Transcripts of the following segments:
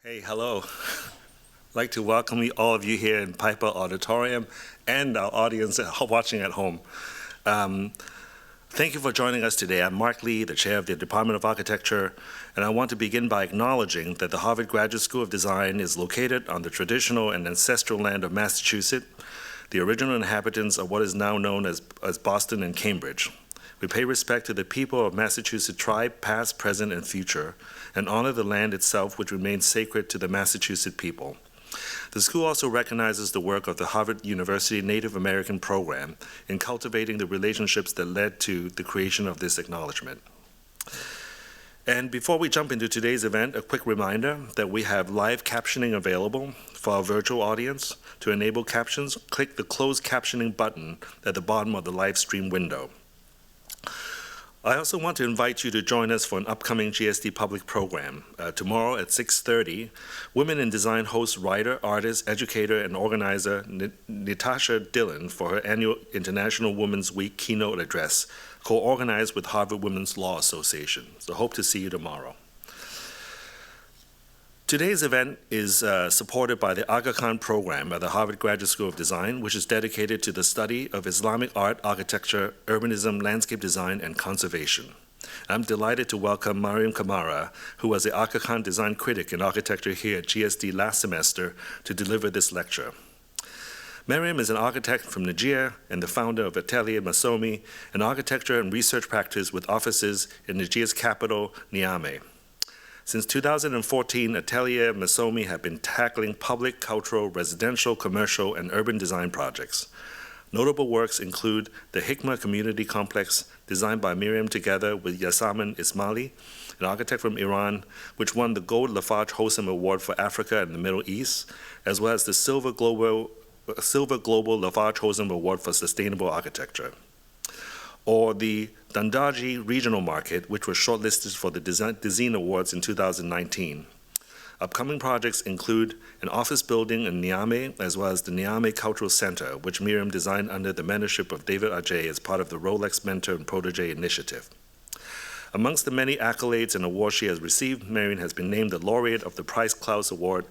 Hey, hello. I'd like to welcome all of you here in Piper Auditorium and our audience watching at home. Thank you for joining us today. I'm Mark Lee, the chair of the Department of Architecture, and I want to begin by acknowledging that the Harvard Graduate School of Design is located on the traditional and ancestral land of Massachusetts, the original inhabitants of what is now known as Boston and Cambridge. We pay respect to the people of Massachusetts tribe, past, present, and future, and honor the land itself, which remains sacred to the Massachusetts people. The school also recognizes the work of the Harvard University Native American Program in cultivating the relationships that led to the creation of this acknowledgement. And before we jump into today's event, a quick reminder that we have live captioning available for our virtual audience. To enable captions, click the closed captioning button at the bottom of the live stream window. I also want to invite you to join us for an upcoming GSD public program. Tomorrow at 6:30, Women in Design hosts writer, artist, educator, and organizer Natasha Dillon for her annual International Women's Week keynote address, co-organized with Harvard Women's Law Association. So hope to see you tomorrow. Today's event is supported by the Aga Khan Program at the Harvard Graduate School of Design, which is dedicated to the study of Islamic art, architecture, urbanism, landscape design, and conservation. I'm delighted to welcome Mariam Kamara, who was the Aga Khan design critic in architecture here at GSD last semester, to deliver this lecture. Mariam is an architect from Nigeria and the founder of Atelier masōmī, an architecture and research practice with offices in Nigeria's capital, Niamey. Since 2014, Atelier masōmī have been tackling public, cultural, residential, commercial, and urban design projects. Notable works include the Hikma Community Complex, designed by Mariam together with Yasamin Ismaili, an architect from Iran, which won the Gold Lafarge Hosam Award for Africa and the Middle East, as well as the Silver Global Lafarge Hosam Award for Sustainable Architecture. Or the Dandaji Regional Market, which was shortlisted for the Design Awards in 2019. Upcoming projects include an office building in Niamey, as well as the Niamey Cultural Center, which Mariam designed under the mentorship of David Ajay as part of the Rolex Mentor and Protege Initiative. Amongst the many accolades and awards she has received, Mariam has been named the laureate of the Prize-Claus Award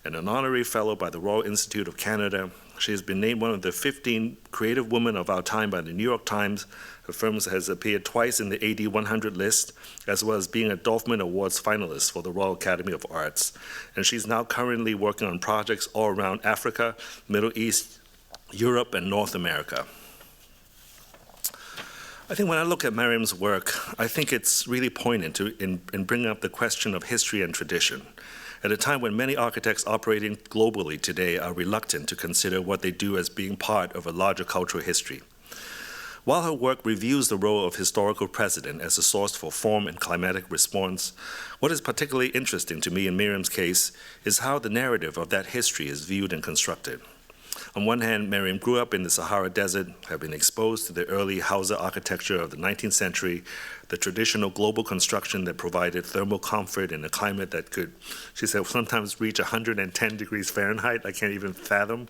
and an honorary fellow by the Royal Institute of Canada. She has been named one of the 15 creative women of our time by the New York Times. Her firm has appeared twice in the AD 100 list, as well as being a Dorfman Awards finalist for the Royal Academy of Arts. And she's now currently working on projects all around Africa, Middle East, Europe, and North America. I think when I look at Mariam's work, I think it's really poignant in bringing up the question of history and tradition. At a time when many architects operating globally today are reluctant to consider what they do as being part of a larger cultural history. While her work reviews the role of historical precedent as a source for form and climatic response, what is particularly interesting to me in Mariam's case is how the narrative of that history is viewed and constructed. On one hand, Mariam grew up in the Sahara Desert, had been exposed to the early Hausa architecture of the 19th century, the traditional global construction that provided thermal comfort in a climate that could, she said, sometimes reach 110 degrees Fahrenheit. I can't even fathom.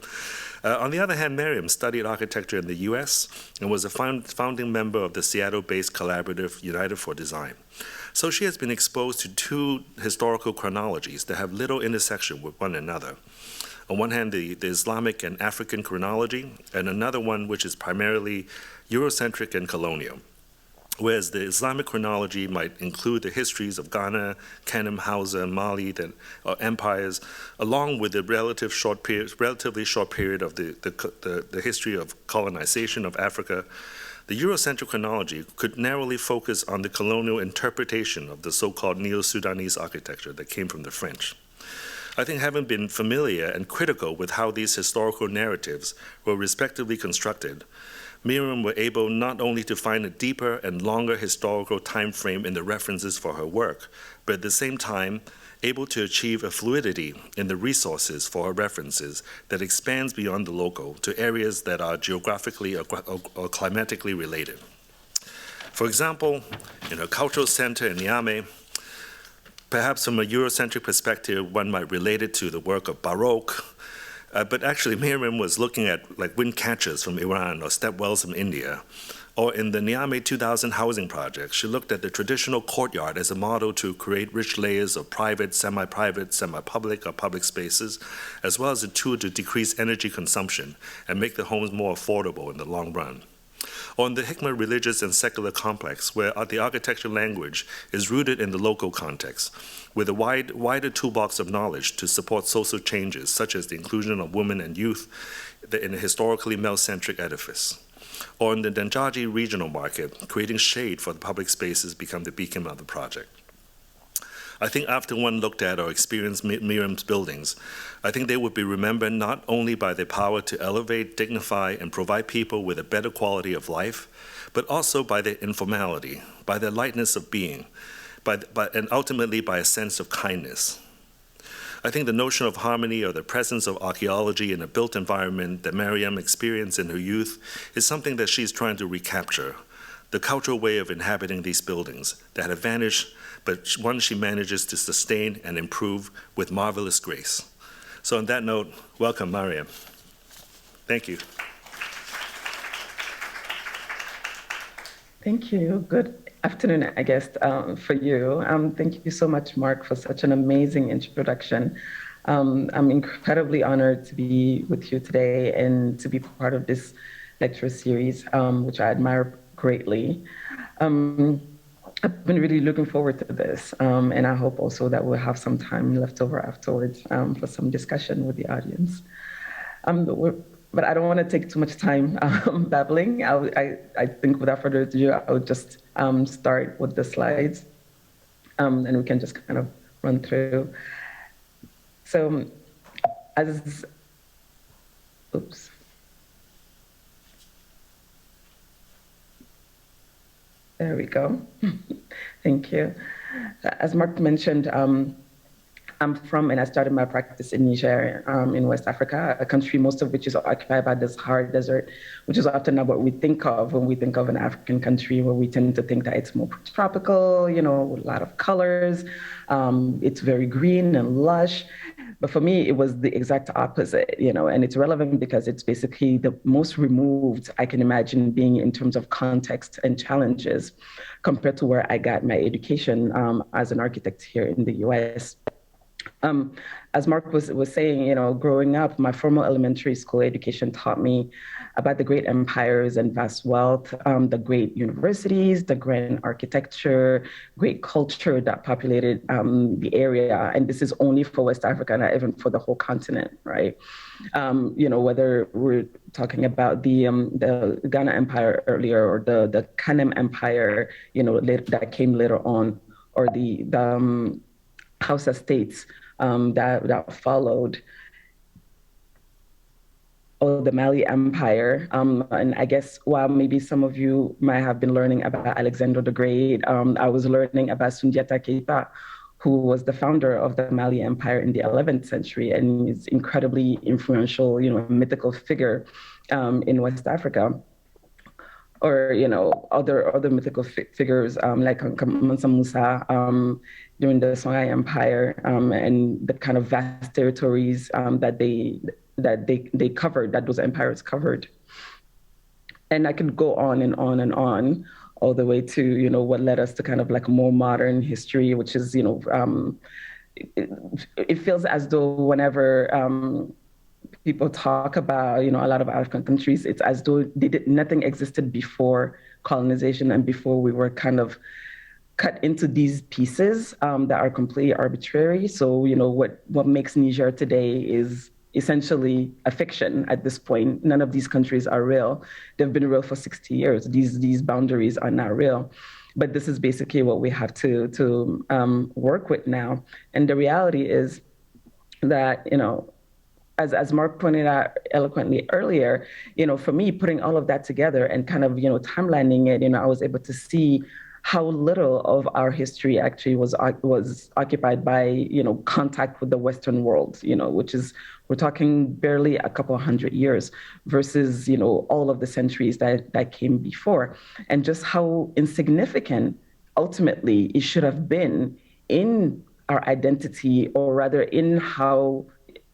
On the other hand, Mariam studied architecture in the US and was a founding member of the Seattle-based collaborative United for Design. So she has been exposed to two historical chronologies that have little intersection with one another. On one hand, the Islamic and African chronology, and another one which is primarily Eurocentric and colonial. Whereas the Islamic chronology might include the histories of Ghana, Canon, Hausa, Mali, empires, along with the relatively short period of the history of colonization of Africa. The Eurocentric chronology could narrowly focus on the colonial interpretation of the so-called Neo-Sudanese architecture that came from the French. I think having been familiar and critical with how these historical narratives were respectively constructed, Mariam were able not only to find a deeper and longer historical time frame in the references for her work, but at the same time, able to achieve a fluidity in the resources for her references that expands beyond the local to areas that are geographically or climatically related. For example, in her cultural center in Niamey, perhaps from a Eurocentric perspective, one might relate it to the work of Baroque, but actually Mariam was looking at like wind catchers from Iran or stepwells from India, Or in the Niamey 2000 housing project, she looked at the traditional courtyard as a model to create rich layers of private, semi-public, or public spaces, as well as a tool to decrease energy consumption and make the homes more affordable in the long run. Or in the Hikmah religious and secular complex, where the architecture language is rooted in the local context, with a wider toolbox of knowledge to support social changes, such as the inclusion of women and youth in a historically male-centric edifice. Or in the Denjaji regional market, creating shade for the public spaces become the beacon of the project. I think after one looked at or experienced Mariam's buildings, I think they would be remembered not only by their power to elevate, dignify, and provide people with a better quality of life, but also by their informality, by their lightness of being, and ultimately by a sense of kindness. I think the notion of harmony or the presence of archaeology in a built environment that Mariam experienced in her youth is something that she's trying to recapture, the cultural way of inhabiting these buildings that have vanished, but one she manages to sustain and improve with marvelous grace. So on that note, welcome, Mariam. Thank you. Thank you. Good afternoon, I guess, for you. Thank you so much, Mark, for such an amazing introduction. I'm incredibly honored to be with you today and to be part of this lecture series, which I admire greatly. I've been really looking forward to this, and I hope also that we'll have some time left over afterwards for some discussion with the audience. But I don't want to take too much time babbling. I think without further ado, I would just start with the slides, and we can just kind of run through. So, oops. There we go. Thank you. As Mark mentioned, I'm from, and I started my practice in Niger, in West Africa, a country most of which is occupied by this Sahara Desert, which is often not what we think of when we think of an African country, where we tend to think that it's more tropical, you know, with a lot of colors. It's very green and lush. But for me, it was the exact opposite, you know, and it's relevant because it's basically the most removed I can imagine being in terms of context and challenges compared to where I got my education as an architect here in the US. As Mark was saying, you know, growing up, my formal elementary school education taught me about the great empires and vast wealth, the great universities, the grand architecture, great culture that populated the area. And this is only for West Africa, not even for the whole continent, right? You know, whether we're talking about the Ghana Empire earlier or the Kanem Empire, you know, that came later on, or the Hausa states that followed, or the Mali Empire. And I guess while maybe some of you might have been learning about Alexander the Great, I was learning about Sundiata Keita, who was the founder of the Mali Empire in the 11th century and is incredibly influential, you know, mythical figure in West Africa. Or, you know, other mythical figures like Mansa Musa during the Songhai Empire and the kind of vast territories that they covered, that those empires covered. And I could go on and on and on, all the way to, you know, what led us to kind of like more modern history, which is, you know, it feels as though whenever people talk about, you know, a lot of African countries, it's as though nothing existed before colonization and before we were kind of cut into these pieces that are completely arbitrary. So, you know, what makes Niger today is essentially a fiction at this point. None of these countries are real. They've been real for 60 years. These boundaries are not real. But this is basically what we have to work with now. And the reality is that, you know, as Mark pointed out eloquently earlier, you know, for me, putting all of that together and kind of, you know, timelining it, you know, I was able to see how little of our history actually was occupied by, you know, contact with the Western world, you know, which is, we're talking barely a couple of hundred years versus, you know, all of the centuries that came before, and just how insignificant ultimately it should have been in our identity, or rather in how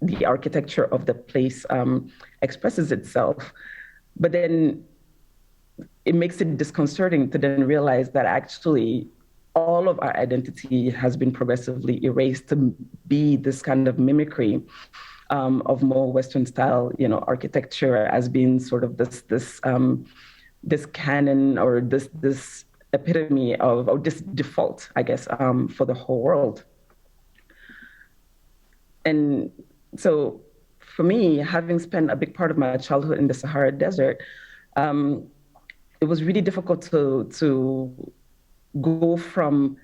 the architecture of the place expresses itself. But then it makes it disconcerting to then realize that actually all of our identity has been progressively erased to be this kind of mimicry of more Western style, architecture as being sort of this canon or this epitome of, or this default, I guess, for the whole world. And so for me, having spent a big part of my childhood in the Sahara Desert, it was really difficult to go from,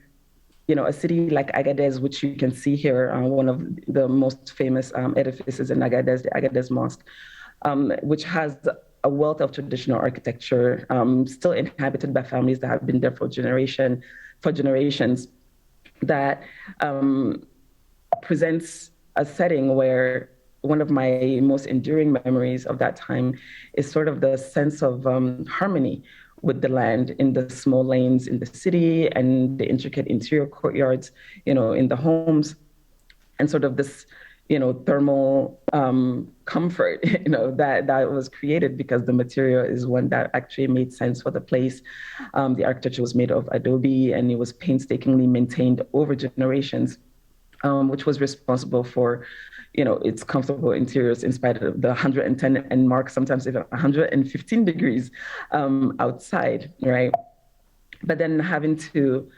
a city like Agadez, which you can see here, one of the most famous edifices in Agadez, the Agadez Mosque, which has a wealth of traditional architecture, still inhabited by families that have been there for generations, that presents a setting where one of my most enduring memories of that time is sort of the sense of harmony with the land in the small lanes in the city and the intricate interior courtyards, in the homes, and sort of this, thermal comfort, that was created because the material is one that actually made sense for the place. The architecture was made of adobe and it was painstakingly maintained over generations, which was responsible for, its comfortable interiors in spite of the 110 and mark, sometimes even 115 degrees outside, right? But then having to,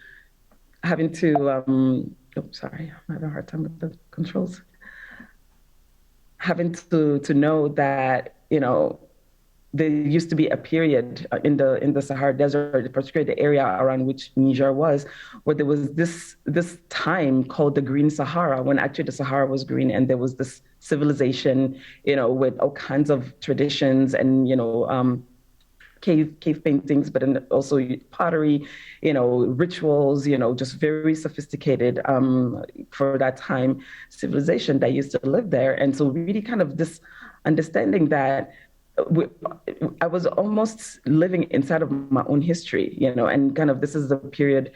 sorry, I'm having a hard time with the controls. Having to know that, there used to be a period in the Sahara Desert, particularly the area around which Niger was, where there was this time called the Green Sahara, when actually the Sahara was green, and there was this civilization, with all kinds of traditions and cave paintings, but then also pottery, rituals, just very sophisticated for that time civilization that used to live there. And so really kind of this understanding that I was almost living inside of my own history, and kind of this is the period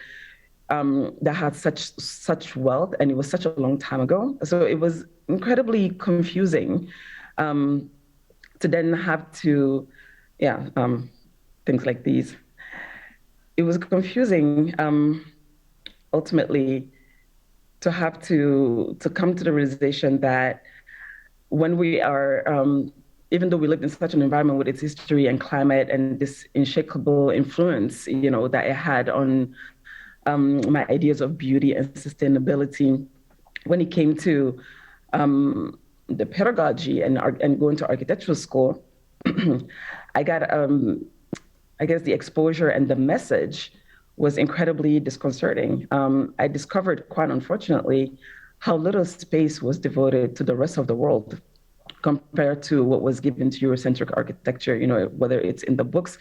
that had such wealth, and it was such a long time ago. So it was incredibly confusing to then have to, things like these. It was confusing ultimately to have to come to the realization that when we are even though we lived in such an environment with its history and climate and this unshakable influence, that it had on my ideas of beauty and sustainability, when it came to the pedagogy and going to architectural school, I got, I guess, the exposure and the message was incredibly disconcerting. I discovered, quite unfortunately, how little space was devoted to the rest of the world compared to what was given to Eurocentric architecture, whether it's in the books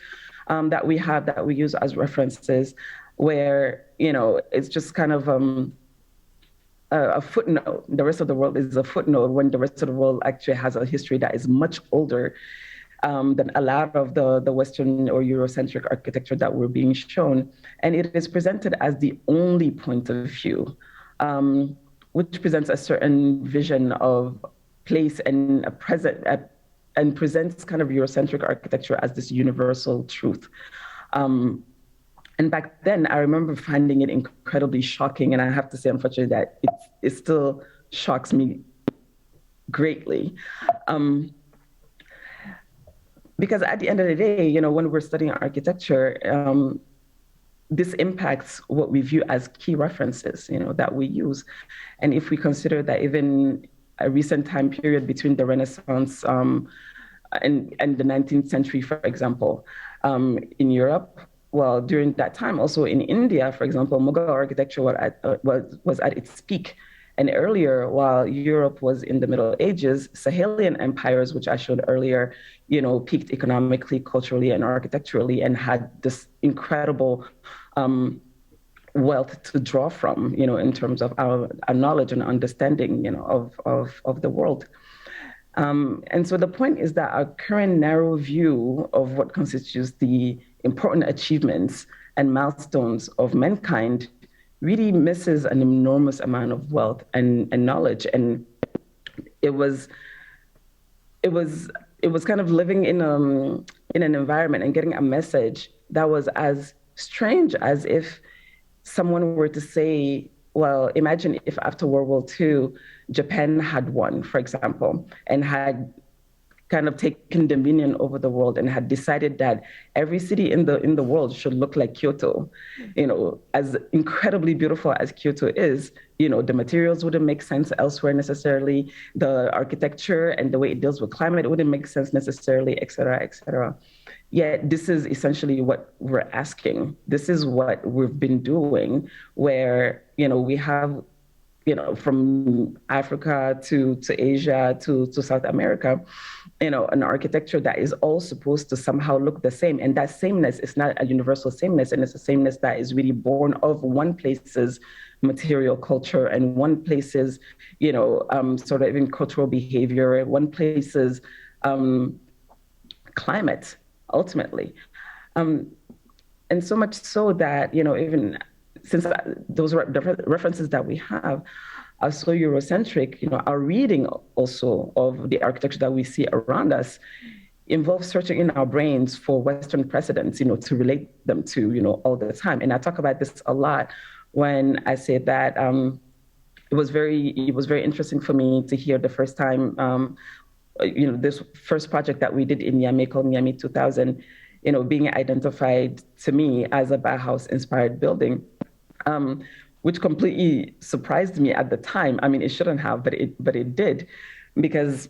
that we have, that we use as references, where, it's just kind of a footnote. The rest of the world is a footnote when the rest of the world actually has a history that is much older than a lot of the Western or Eurocentric architecture that we're being shown. And it is presented as the only point of view, which presents a certain vision of place and and presents kind of Eurocentric architecture as this universal truth. And back then, I remember finding it incredibly shocking. And I have to say, unfortunately, that it still shocks me greatly. Because at the end of the day, when we're studying architecture, this impacts what we view as key references, that we use. And if we consider that even a recent time period between the Renaissance and the 19th century, for example, in Europe, well, during that time, also in India, for example, Mughal architecture was at its peak. And earlier, while Europe was in the Middle Ages, Sahelian empires, which I showed earlier, peaked economically, culturally, and architecturally, and had this incredible wealth to draw from, in terms of our knowledge and understanding, of the world. And so the point is that our current narrow view of what constitutes the important achievements and milestones of mankind really misses an enormous amount of wealth and knowledge. And it was kind of living in in an environment and getting a message that was as strange as if someone were to say, well, imagine if after World War II, Japan had won, for example, and had kind of taken dominion over the world and had decided that every city in the world should look like Kyoto. As incredibly beautiful as Kyoto is, the materials wouldn't make sense elsewhere necessarily. The architecture and the way it deals with climate wouldn't make sense necessarily, et cetera, et cetera. Yet this is essentially what we're asking. This is what we've been doing, where we have from Africa to Asia to South America, an architecture that is all supposed to somehow look the same. And that sameness is not a universal sameness, and it's a sameness that is really born of one place's material culture and one place's, sort of even cultural behavior, one place's climate, ultimately. And so much so that, even since those are the references that we have are so Eurocentric, our reading also of the architecture that we see around us involves searching in our brains for Western precedents, to relate them to, all the time. And I talk about this a lot when I say that it was very interesting for me to hear the first time, this first project that we did in Niamey called Niamey 2000, being identified to me as a Bauhaus-inspired building. Which completely surprised me at the time. I mean, it shouldn't have, but it did, because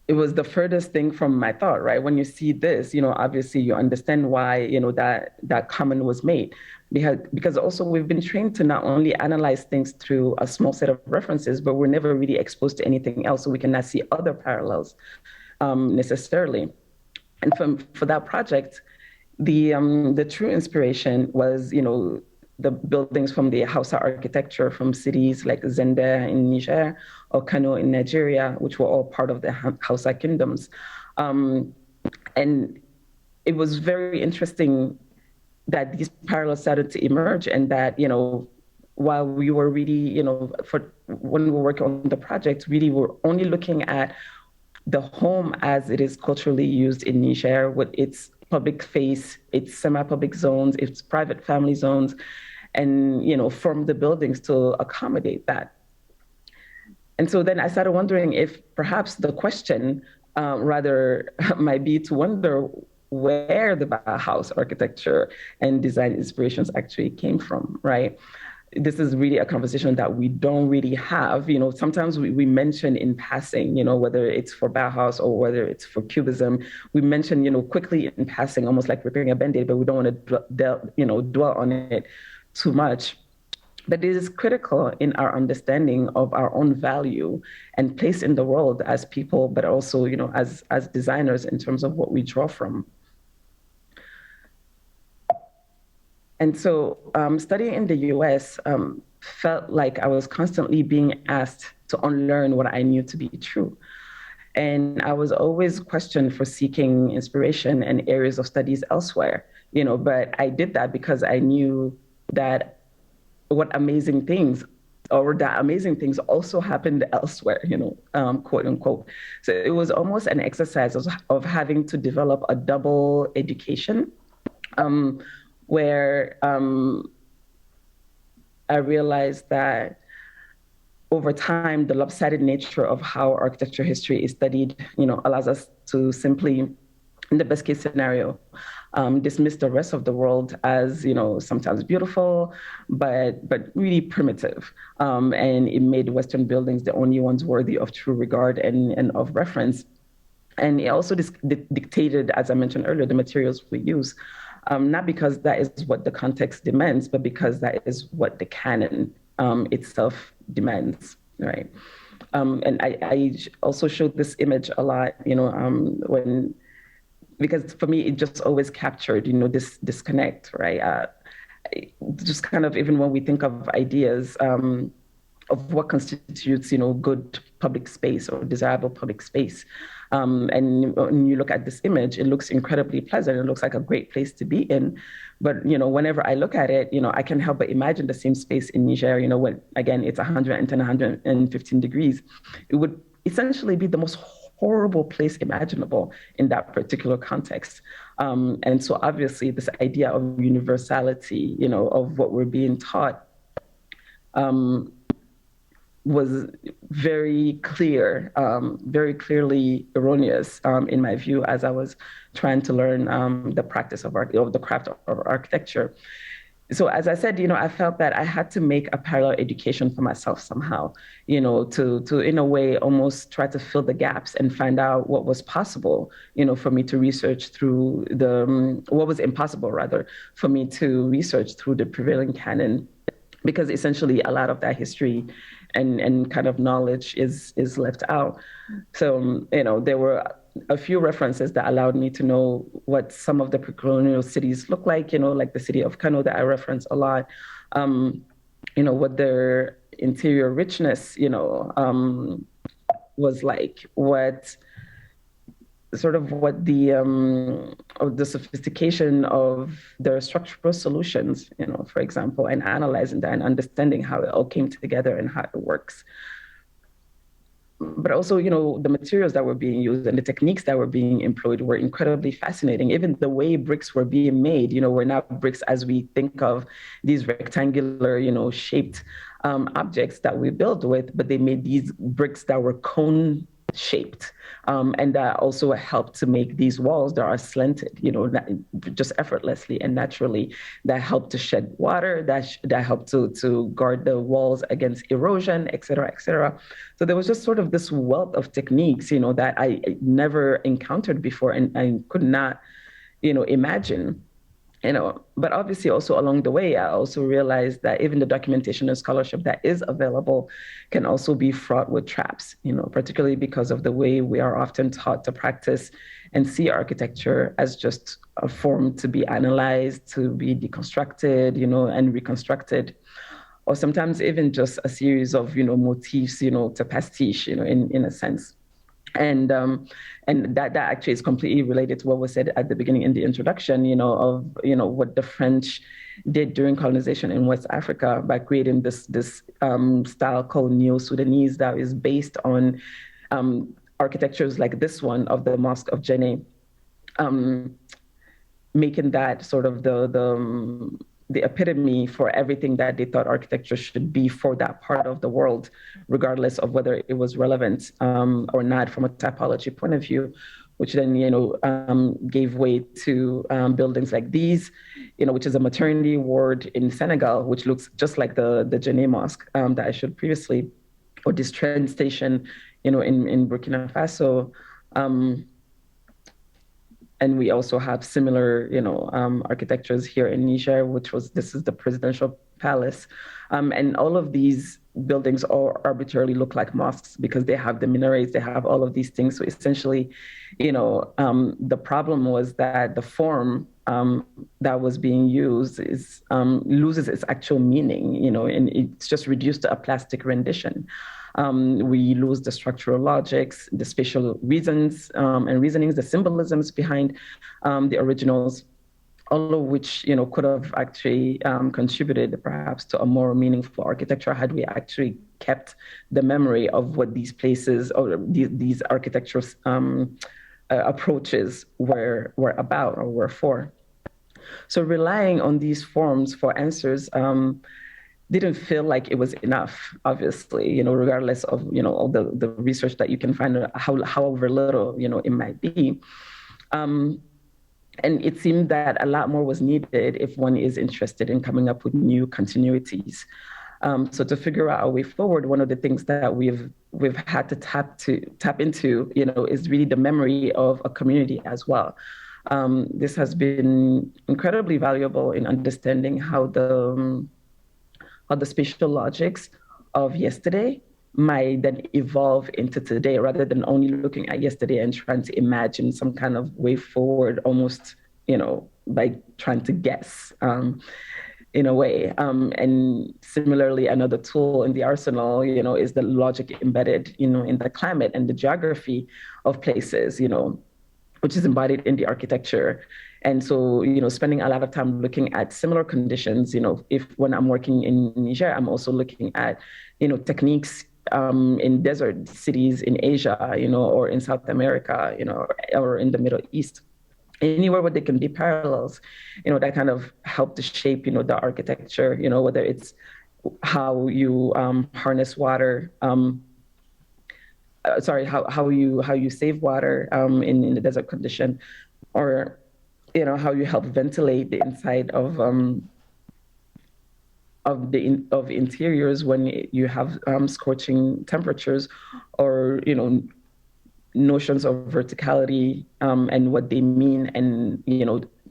it was the furthest thing from my thought, right? When you see this, obviously you understand why, that comment was made. Because also we've been trained to not only analyze things through a small set of references, but we're never really exposed to anything else, so we cannot see other parallels necessarily. And for that project, the true inspiration was, the buildings from the Hausa architecture from cities like Zende in Niger or Kano in Nigeria, which were all part of the Hausa kingdoms. And it was very interesting that these parallels started to emerge, and that, while we were really, when we were working on the project, really we're only looking at the home as it is culturally used in Niger, with its public face, its semi-public zones, its private family zones, and form the buildings to accommodate that. And so then I started wondering if perhaps the question rather might be to wonder where the Bauhaus architecture and design inspirations actually came from, right? This is really a conversation that we don't really have. Sometimes we mention in passing, whether it's for Bauhaus or whether it's for Cubism, we mention, quickly in passing, almost like ripping a Band-Aid, but we don't want to dwell on it too much. But it is critical in our understanding of our own value and place in the world as people, but also, as designers in terms of what we draw from. And so studying in the US felt like I was constantly being asked to unlearn what I knew to be true. And I was always questioned for seeking inspiration and areas of studies elsewhere, but I did that because I knew that that amazing things also happened elsewhere, quote unquote. So it was almost an exercise of having to develop a double education, where I realized that over time, the lopsided nature of how architecture history is studied, allows us to simply, in the best case scenario, dismiss the rest of the world as, sometimes beautiful, but really primitive. And it made Western buildings the only ones worthy of true regard and of reference. And it also dictated, as I mentioned earlier, the materials we use, not because that is what the context demands, but because that is what the canon itself demands, right? And I also showed this image a lot, because for me, it just always captured, this disconnect, right? Just kind of, even when we think of ideas of what constitutes, good public space or desirable public space. And when you look at this image, it looks incredibly pleasant. It looks like a great place to be in. But, whenever I look at it, I can't help but imagine the same space in Niger, when, again, it's 110, 115 degrees. It would essentially be the most horrible place imaginable in that particular context. And so obviously this idea of universality, of what we're being taught, was very clear, very clearly erroneous in my view as I was trying to learn the practice of the craft of architecture. So as I said, I felt that I had to make a parallel education for myself somehow, to in a way almost try to fill the gaps and find out what was possible, for me to research through what was impossible rather, for me to research through the prevailing canon, because essentially a lot of that history and kind of knowledge is left out. So, there were a few references that allowed me to know what some of the pre-colonial cities look like, like the city of Kano that I reference a lot, what their interior richness, was like, what the sophistication of their structural solutions, for example, and analyzing that and understanding how it all came together and how it works. But also, the materials that were being used and the techniques that were being employed were incredibly fascinating. Even the way bricks were being made, were not bricks as we think of these rectangular, shaped objects that we build with, but they made these bricks that were cone shaped. And that also helped to make these walls that are slanted, just effortlessly and naturally, that helped to shed water, that helped to guard the walls against erosion, et cetera, et cetera. So there was just sort of this wealth of techniques, that I never encountered before and I could not, imagine. But obviously also along the way, I also realized that even the documentation and scholarship that is available can also be fraught with traps, particularly because of the way we are often taught to practice and see architecture as just a form to be analyzed, to be deconstructed, and reconstructed, or sometimes even just a series of, motifs, to pastiche, in a sense. And that actually is completely related to what was said at the beginning in the introduction, of what the French did during colonization in West Africa by creating this style called Neo-Sudanese that is based on architectures like this one of the Mosque of Djenné, making that sort of the epitome for everything that they thought architecture should be for that part of the world, regardless of whether it was relevant or not from a typology point of view, which then, gave way to buildings like these, which is a maternity ward in Senegal, which looks just like the Djenné Mosque that I showed previously, or this train station, in Burkina Faso. And we also have similar, architectures here in Niger, this is the presidential palace. And all of these buildings all arbitrarily look like mosques because they have the minarets, they have all of these things. So essentially, the problem was that the form that was being used loses its actual meaning, and it's just reduced to a plastic rendition. We lose the structural logics, the spatial reasons and reasonings, the symbolisms behind the originals, all of which could have actually contributed perhaps to a more meaningful architecture had we actually kept the memory of what these places or these architectural approaches were about or were for. So relying on these forms for answers didn't feel like it was enough, obviously, regardless of, all the research that you can find, however little, it might be. And it seemed that a lot more was needed if one is interested in coming up with new continuities. So to figure out a way forward, one of the things that we've had to tap into, is really the memory of a community as well. This has been incredibly valuable in understanding how the spatial logics of yesterday might then evolve into today, rather than only looking at yesterday and trying to imagine some kind of way forward, almost, by trying to guess in a way. And similarly, another tool in the arsenal, is the logic embedded, in the climate and the geography of places, which is embodied in the architecture. And so, spending a lot of time looking at similar conditions, when I'm working in Niger, I'm also looking at, techniques in desert cities in Asia, or in South America, or in the Middle East. Anywhere where there can be parallels, that kind of help to shape, the architecture, whether it's how you harness water, how you save water in the desert condition, or how you help ventilate the inside of interiors when you have scorching temperatures, or notions of verticality and what they mean, and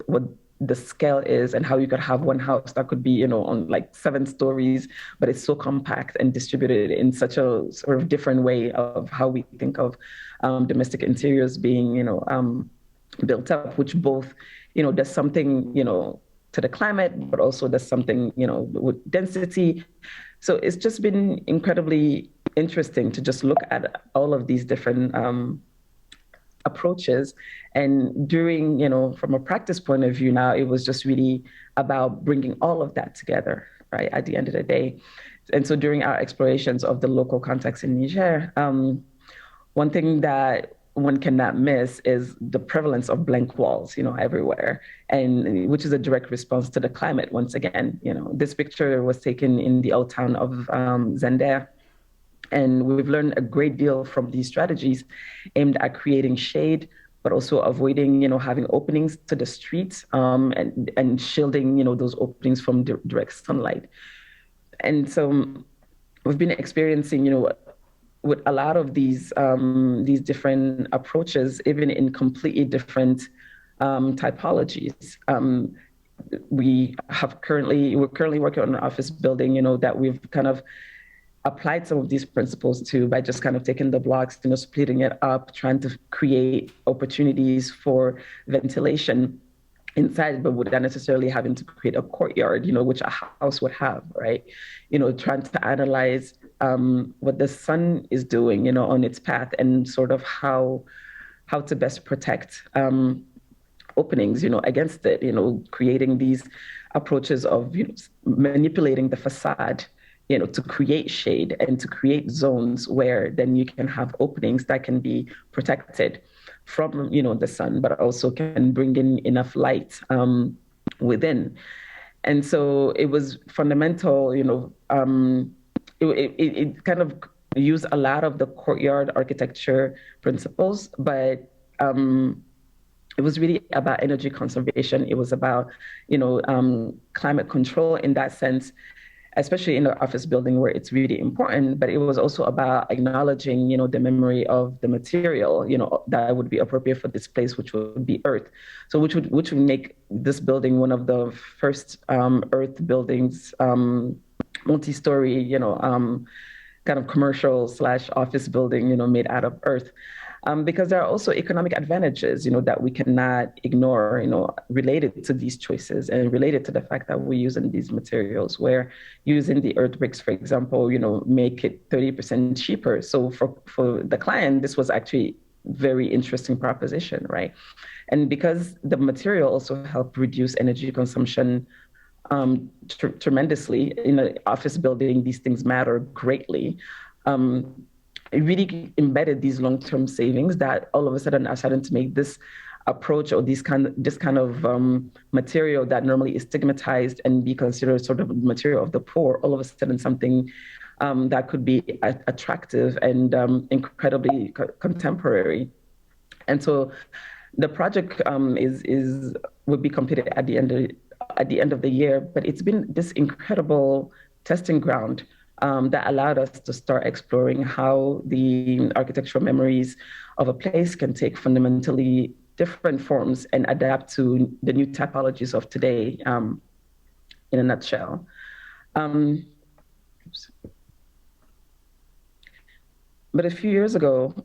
what the scale is, and how you could have one house that could be on like 7 stories, but it's so compact and distributed in such a sort of different way of how we think of domestic interiors being built up, which both does something to the climate, but also does something with density. So it's just been incredibly interesting to just look at all of these different approaches. And during, from a practice point of view now, it was just really about bringing all of that together, right, at the end of the day. And so during our explorations of the local context in Niger, one thing that one cannot miss is the prevalence of blank walls, everywhere, and which is a direct response to the climate. Once again, this picture was taken in the old town of Zender. And we've learned a great deal from these strategies aimed at creating shade, but also avoiding, having openings to the streets, and shielding, those openings from direct sunlight. And so we've been experiencing, with a lot of these different approaches, even in completely different typologies. We're currently working on an office building, that we've kind of applied some of these principles to by just kind of taking the blocks, splitting it up, trying to create opportunities for ventilation inside, but without necessarily having to create a courtyard, which a house would have, right? Trying to analyze what the sun is doing, on its path, and sort of how to best protect openings, against it, creating these approaches of manipulating the facade, to create shade and to create zones where then you can have openings that can be protected from, the sun, but also can bring in enough light within. And so it was fundamental, it kind of used a lot of the courtyard architecture principles, but it was really about energy conservation. It was about, climate control in that sense, especially in the office building where it's really important, but it was also about acknowledging, the memory of the material, that would be appropriate for this place, which would be earth. So which would make this building one of the first earth buildings, multi-story, kind of commercial / office building, made out of earth. Because there are also economic advantages, that we cannot ignore, related to these choices and related to the fact that we're using these materials, where using the earth bricks, for example, make it 30% cheaper. So for the client, this was actually very interesting proposition, right? And because the material also helped reduce energy consumption tremendously in an office building, these things matter greatly. It really embedded these long-term savings that all of a sudden are starting to make this approach, or this kind of material that normally is stigmatized and be considered sort of material of the poor, all of a sudden something that could be attractive and incredibly contemporary. And so the project will be completed at the end of the year, but it's been this incredible testing ground that allowed us to start exploring how the architectural memories of a place can take fundamentally different forms and adapt to the new typologies of today, in a nutshell. But a few years ago,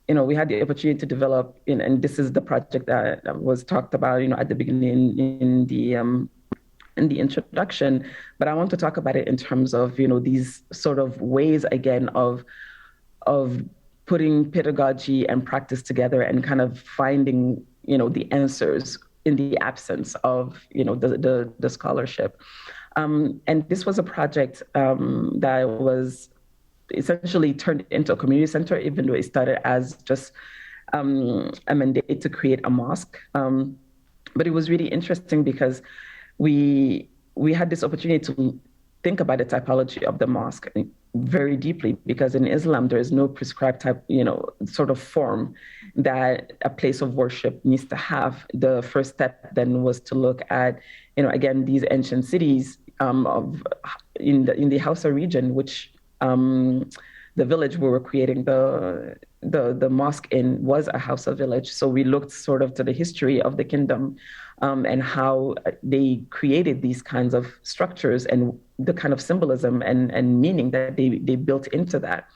we had the opportunity to develop, and this is the project that was talked about, at the beginning in the introduction, but I want to talk about it in terms of, these sort of ways, again, of putting pedagogy and practice together and kind of finding, the answers in the absence of, the scholarship. And this was a project that was essentially turned into a community center, even though it started as just a mandate to create a mosque. But it was really interesting because we had this opportunity to think about the typology of the mosque very deeply, because in Islam there is no prescribed type, sort of form that a place of worship needs to have. The first step then was to look at, again, these ancient cities in the Hausa region, which the village we were creating the mosque in was a Hausa village. So we looked sort of to the history of the kingdom and how they created these kinds of structures and the kind of symbolism and meaning that they built into that.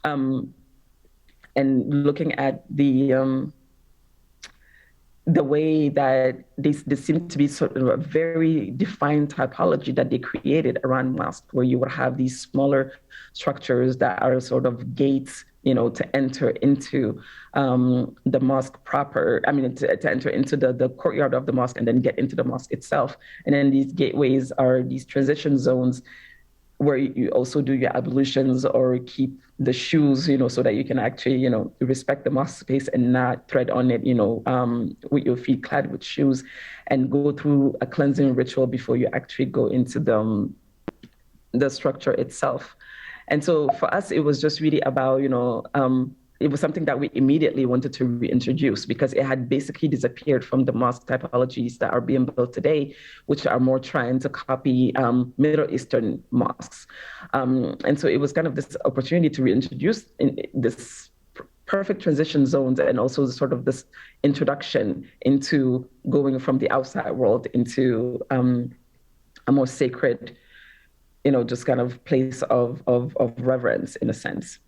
And looking at the way that they seem to be sort of a very defined typology that they created around mosque, where you would have these smaller structures that are sort of gates, to enter into the mosque proper. I mean, to enter into the courtyard of the mosque and then get into the mosque itself. And then these gateways are these transition zones where you also do your ablutions or keep the shoes, so that you can actually, respect the mosque space and not tread on it, with your feet clad with shoes, and go through a cleansing ritual before you actually go into the structure itself. And so for us, it was just really about, it was something that we immediately wanted to reintroduce because it had basically disappeared from the mosque typologies that are being built today, which are more trying to copy Middle Eastern mosques. And so it was kind of this opportunity to reintroduce this perfect transition zones and also sort of this introduction into going from the outside world into a more sacred, just kind of place of reverence in a sense.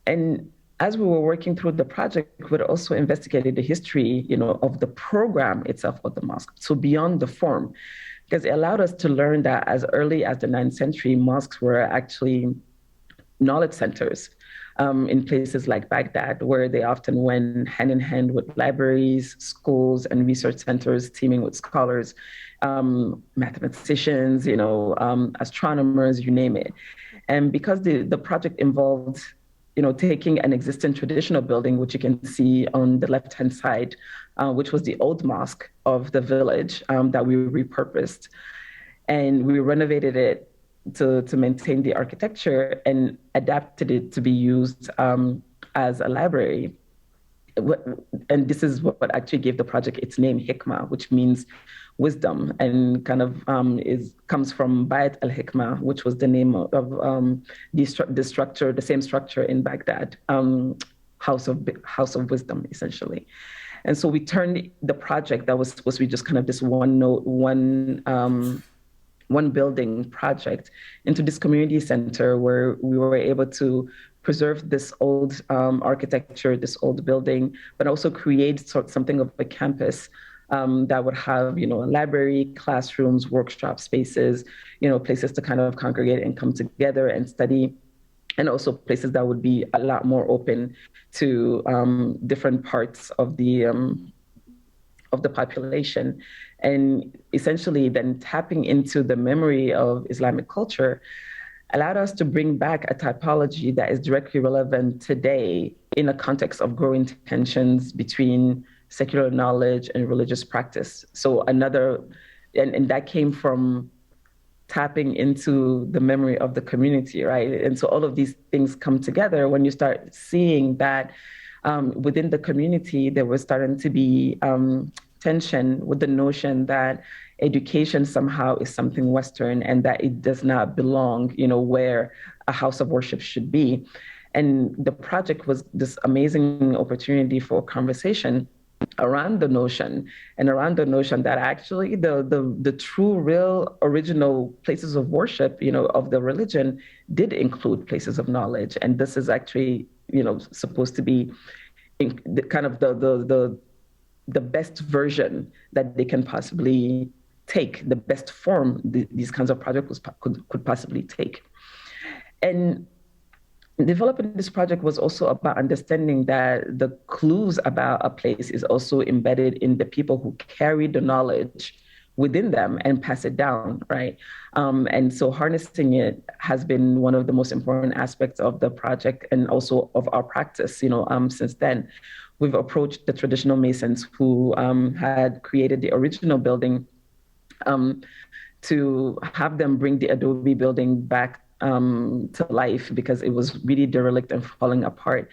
And as we were working through the project, we also investigated the history, of the program itself of the mosque. So beyond the form, because it allowed us to learn that as early as the 9th century, mosques were actually knowledge centers in places like Baghdad, where they often went hand in hand with libraries, schools, and research centers teeming with scholars, mathematicians, astronomers, you name it. And because the project involved taking an existing traditional building, which you can see on the left-hand side, which was the old mosque of the village that we repurposed. And we renovated it to maintain the architecture and adapted it to be used as a library. And this is what actually gave the project its name, Hikmah, which means wisdom, and kind of comes from Bayt al-Hikmah, which was the name of the structure, the same structure in Baghdad, house of wisdom, essentially. And so we turned the project that was supposed to be just kind of this one building project into this community center where we were able to preserve this old architecture, this old building, but also create something of a campus that would have, a library, classrooms, workshop spaces, places to kind of congregate and come together and study, and also places that would be a lot more open to different parts of the population. And essentially then tapping into the memory of Islamic culture allowed us to bring back a typology that is directly relevant today in a context of growing tensions between secular knowledge and religious practice. So and that came from tapping into the memory of the community, right? And so all of these things come together when you start seeing that within the community, there was starting to be tension with the notion that education somehow is something Western and that it does not belong, where a house of worship should be. And the project was this amazing opportunity for conversation around the notion that actually the true, real, original places of worship, of the religion did include places of knowledge. And this is actually, supposed to be kind of the best version that they can possibly take, the best form these kinds of projects could possibly take. And developing this project was also about understanding that the clues about a place is also embedded in the people who carry the knowledge within them and pass it down, right? And so harnessing it has been one of the most important aspects of the project and also of our practice, since then. We've approached the traditional masons who had created the original building to have them bring the Adobe building back to life because it was really derelict and falling apart.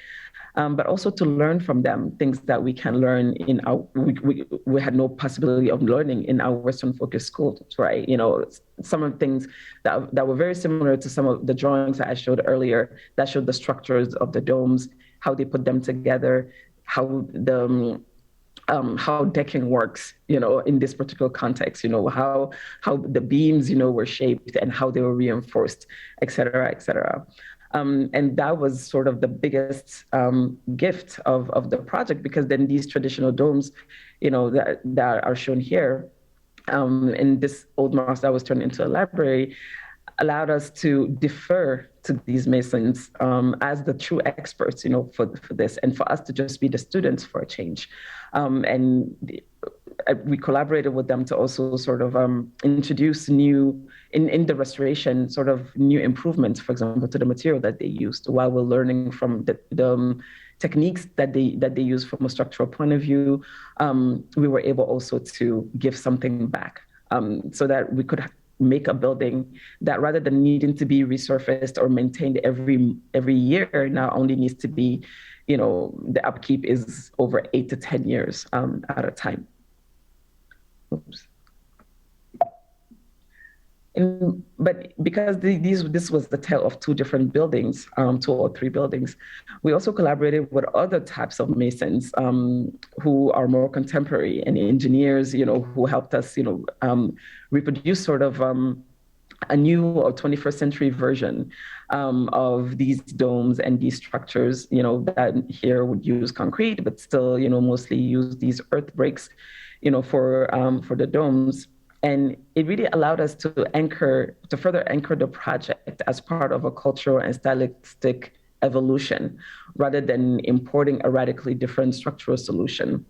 But also to learn from them things that we can learn in our, we had no possibility of learning in our Western focused schools, right? Some of the things that were very similar to some of the drawings that I showed earlier that showed the structures of the domes, how they put them together, how decking works, in this particular context, how the beams, were shaped and how they were reinforced, et cetera, et cetera. And that was sort of the biggest gift of the project, because then these traditional domes, that are shown here, in this old mosque that was turned into a library, allowed us to defer to these masons as the true experts, for this, and for us to just be the students for a change. And we collaborated with them to also sort of introduce new, in the restoration, sort of new improvements, for example, to the material that they used, while we're learning from the techniques that they use from a structural point of view. We were able also to give something back, so that we could make a building that, rather than needing to be resurfaced or maintained every year, now only needs to be, the upkeep is over 8 to 10 years at a time. Oops. But because this was the tale of two different buildings, 2 or 3 buildings, we also collaborated with other types of masons who are more contemporary, and engineers, who helped us, reproduce sort of a new or 21st century version of these domes and these structures, that here would use concrete, but still, mostly use these earth bricks, for the domes. And it really allowed us to further anchor the project as part of a cultural and stylistic evolution, rather than importing a radically different structural solution.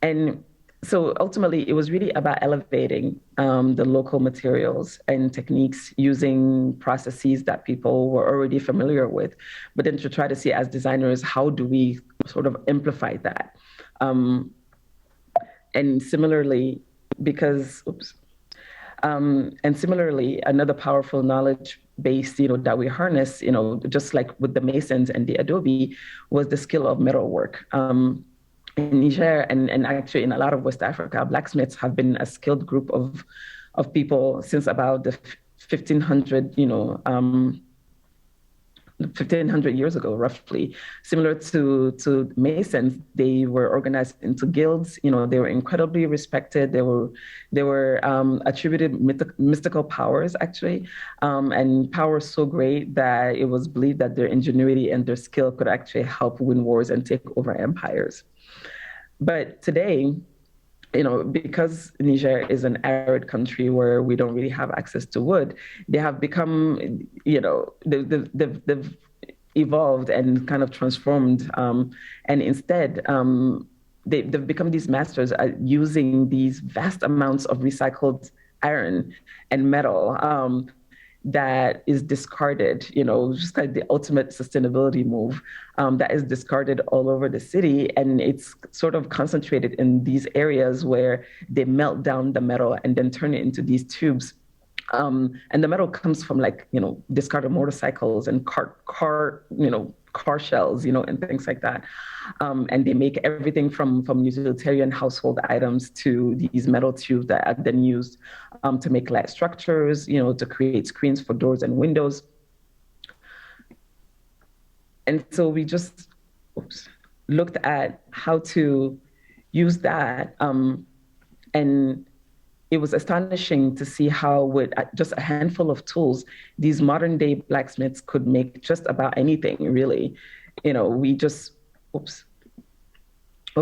And so ultimately, it was really about elevating the local materials and techniques, using processes that people were already familiar with, but then to try to see, as designers, how do we sort of amplify that? And similarly, another powerful knowledge base, that we harness, just like with the masons and the Adobe, was the skill of metalwork. In Niger and actually in a lot of West Africa, blacksmiths have been a skilled group of people since about the 1500 years ago, roughly. Similar to Masons, they were organized into guilds. They were incredibly respected. They were attributed mystical powers, actually, and powers so great that it was believed that their ingenuity and their skill could actually help win wars and take over empires. But today, because Niger is an arid country where we don't really have access to wood, they have become, they've evolved and kind of transformed. And instead, they've become these masters at using these vast amounts of recycled iron and metal that is discarded, just like the ultimate sustainability move, that is discarded all over the city. And it's sort of concentrated in these areas where they melt down the metal and then turn it into these tubes. And the metal comes from discarded motorcycles and car shells, and things like that. And they make everything from utilitarian household items to these metal tubes that are then used to make light structures, to create screens for doors and windows. And so we just looked at how to use that. And it was astonishing to see how, with just a handful of tools, these modern day blacksmiths could make just about anything, really. What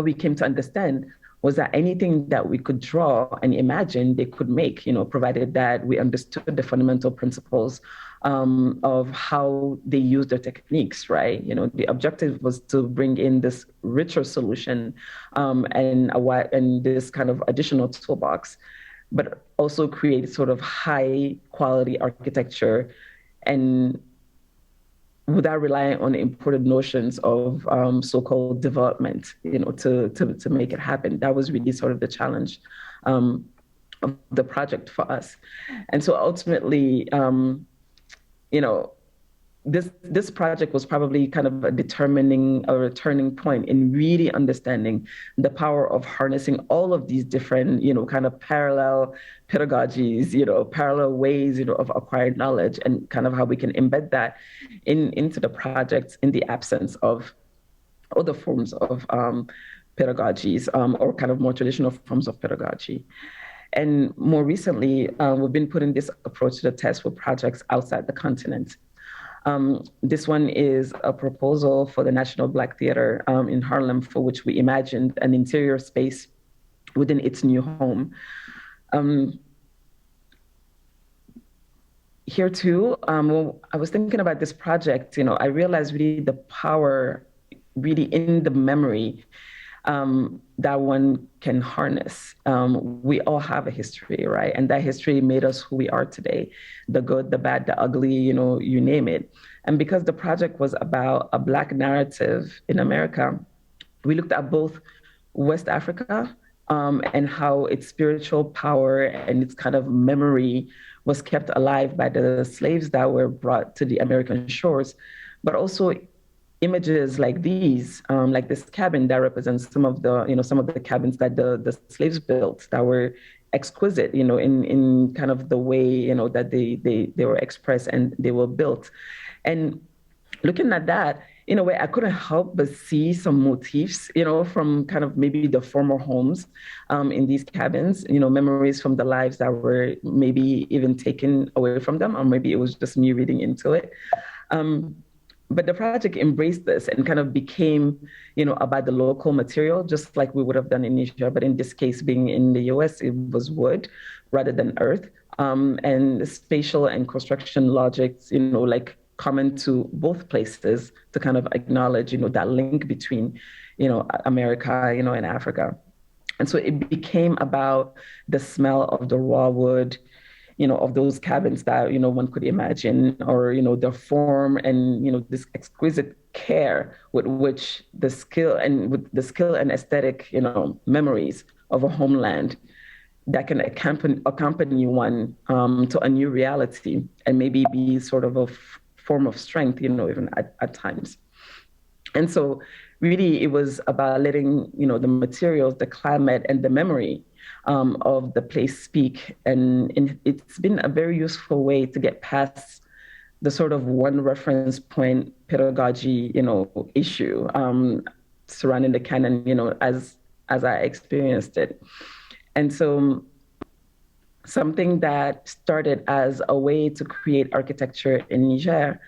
we came to understand was that anything that we could draw and imagine, they could make, provided that we understood the fundamental principles of how they use their techniques, right? The objective was to bring in this richer solution, and this kind of additional toolbox, but also create sort of high quality architecture, and without relying on imported notions of so-called development, to make it happen. That was really sort of the challenge of the project for us. And so ultimately, you know, this project was probably kind of a determining or a turning point in really understanding the power of harnessing all of these different, kind of parallel pedagogies, parallel ways, of acquired knowledge, and kind of how we can embed that into the projects in the absence of other forms of pedagogies, or kind of more traditional forms of pedagogy. And more recently, we've been putting this approach to the test with projects outside the continent. This one is a proposal for the National Black Theater in Harlem, for which we imagined an interior space within its new home. Here too, well, I was thinking about this project, I realized really the power really in the memory that one can harness. We all have a history, right? And that history made us who we are today, the good, the bad, the ugly, you name it. And because the project was about a Black narrative in America, we looked at both West Africa and how its spiritual power and its kind of memory was kept alive by the slaves that were brought to the American shores, but also images like these, like this cabin that represents some of the cabins that the slaves built that were exquisite, in kind of the way, that they were expressed and they were built. And looking at that, in a way, I couldn't help but see some motifs, from kind of maybe the former homes in these cabins, memories from the lives that were maybe even taken away from them, or maybe it was just me reading into it. But the project embraced this and kind of became, about the local material, just like we would have done in Niger. But in this case, being in the US, it was wood rather than earth. And spatial and construction logics, like common to both places to kind of acknowledge, that link between, America, and Africa. And so it became about the smell of the raw wood, of those cabins that, one could imagine, or, the form and, this exquisite care with which the skill and aesthetic, memories of a homeland that can accompany one to a new reality and maybe be sort of a form of strength, even at times. And so really it was about letting, the materials, the climate and the memory of the place speak. And it's been a very useful way to get past the sort of one reference point pedagogy, issue surrounding the canon, as I experienced it. And so something that started as a way to create architecture in Niger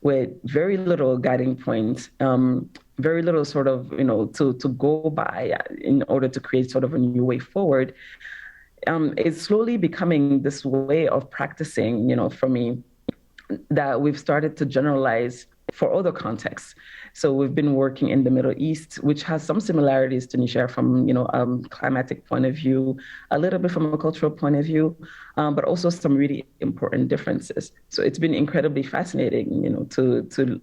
with very little guiding points, very little sort of, to go by in order to create sort of a new way forward, is slowly becoming this way of practicing, for me, that we've started to generalize for other contexts. So we've been working in the Middle East, which has some similarities to Niger from, climatic point of view, a little bit from a cultural point of view, but also some really important differences. So it's been incredibly fascinating, to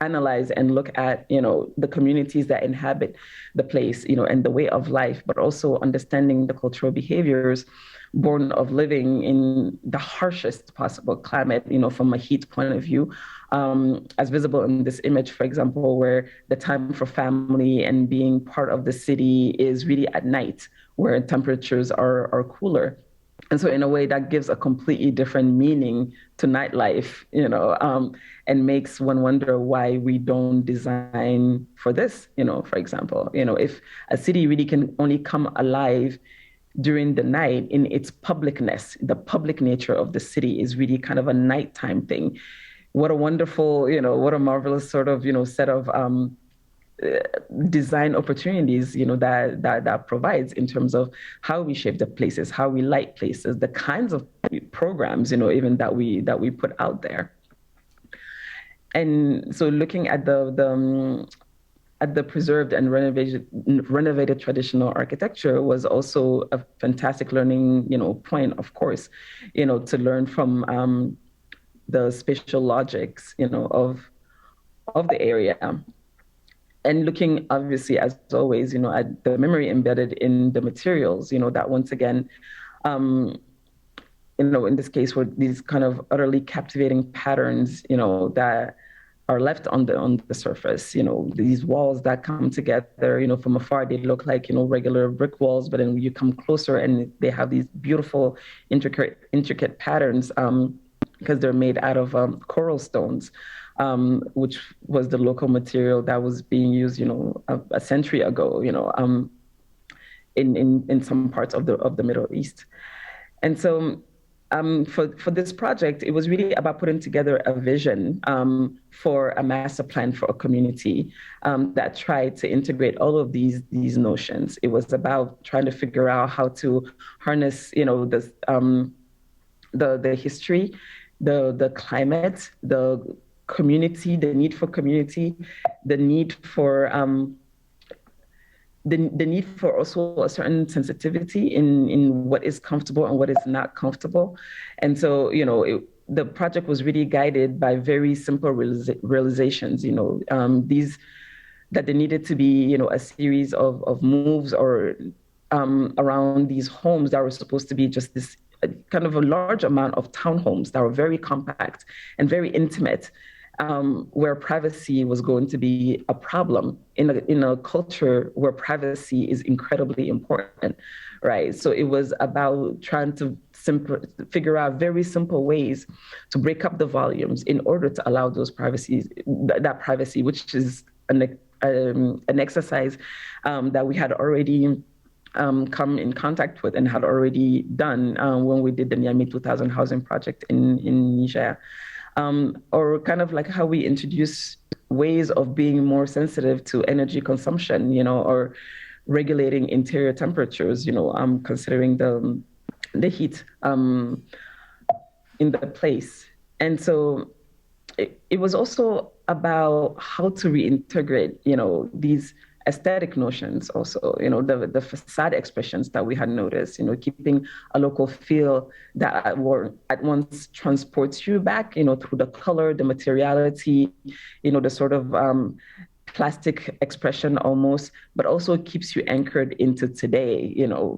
analyze and look at, the communities that inhabit the place, and the way of life, but also understanding the cultural behaviors born of living in the harshest possible climate, from a heat point of view, as visible in this image, for example, where the time for family and being part of the city is really at night, where temperatures are cooler. And so in a way that gives a completely different meaning to nightlife, and makes one wonder why we don't design for this, for example, if a city really can only come alive during the night in its publicness, the public nature of the city is really kind of a nighttime thing. What a wonderful, what a marvelous sort of, set of design opportunities, that provides in terms of how we shape the places, how we light places, the kinds of programs, even that we put out there. and so looking at the preserved and renovated traditional architecture was also a fantastic learning, point, of course, to learn from the spatial logics, of the area. And looking, obviously, as always, at the memory embedded in the materials, that once again, um, in this case, were these kind of utterly captivating patterns, that are left on the surface. These walls that come together. From afar they look like regular brick walls, but then you come closer and they have these beautiful, intricate patterns. Because they're made out of coral stones, which was the local material that was being used, a century ago, in some parts of the Middle East. And so for this project, it was really about putting together a vision for a master plan for a community that tried to integrate all of these notions. It was about trying to figure out how to harness, the history, the climate, the community, the need for community, the need for the need for also a certain sensitivity in what is comfortable and what is not comfortable. And so, the project was really guided by very simple realizations, these that there needed to be, a series of moves or around these homes that were supposed to be just this kind of a large amount of townhomes that were very compact and very intimate, where privacy was going to be a problem in a culture where privacy is incredibly important, right? So it was about trying to figure out very simple ways to break up the volumes in order to allow that privacy, which is an exercise that we had already come in contact with and had already done when we did the Niamey 2000 housing project in Niger. Or kind of like how we introduce ways of being more sensitive to energy consumption, or regulating interior temperatures, considering the heat in the place. And so it was also about how to reintegrate, these aesthetic notions also, the facade expressions that we had noticed, keeping a local feel that at once transports you back, through the color, the materiality, the sort of plastic expression almost, but also keeps you anchored into today,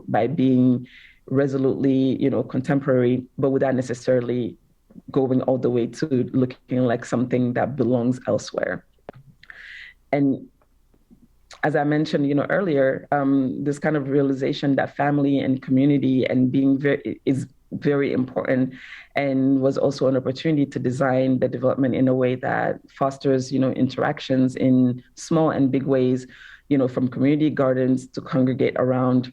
by being resolutely, contemporary, but without necessarily going all the way to looking like something that belongs elsewhere. And as I mentioned, earlier, this kind of realization that family and community and being is very important, and was also an opportunity to design the development in a way that fosters, interactions in small and big ways, from community gardens to congregate around,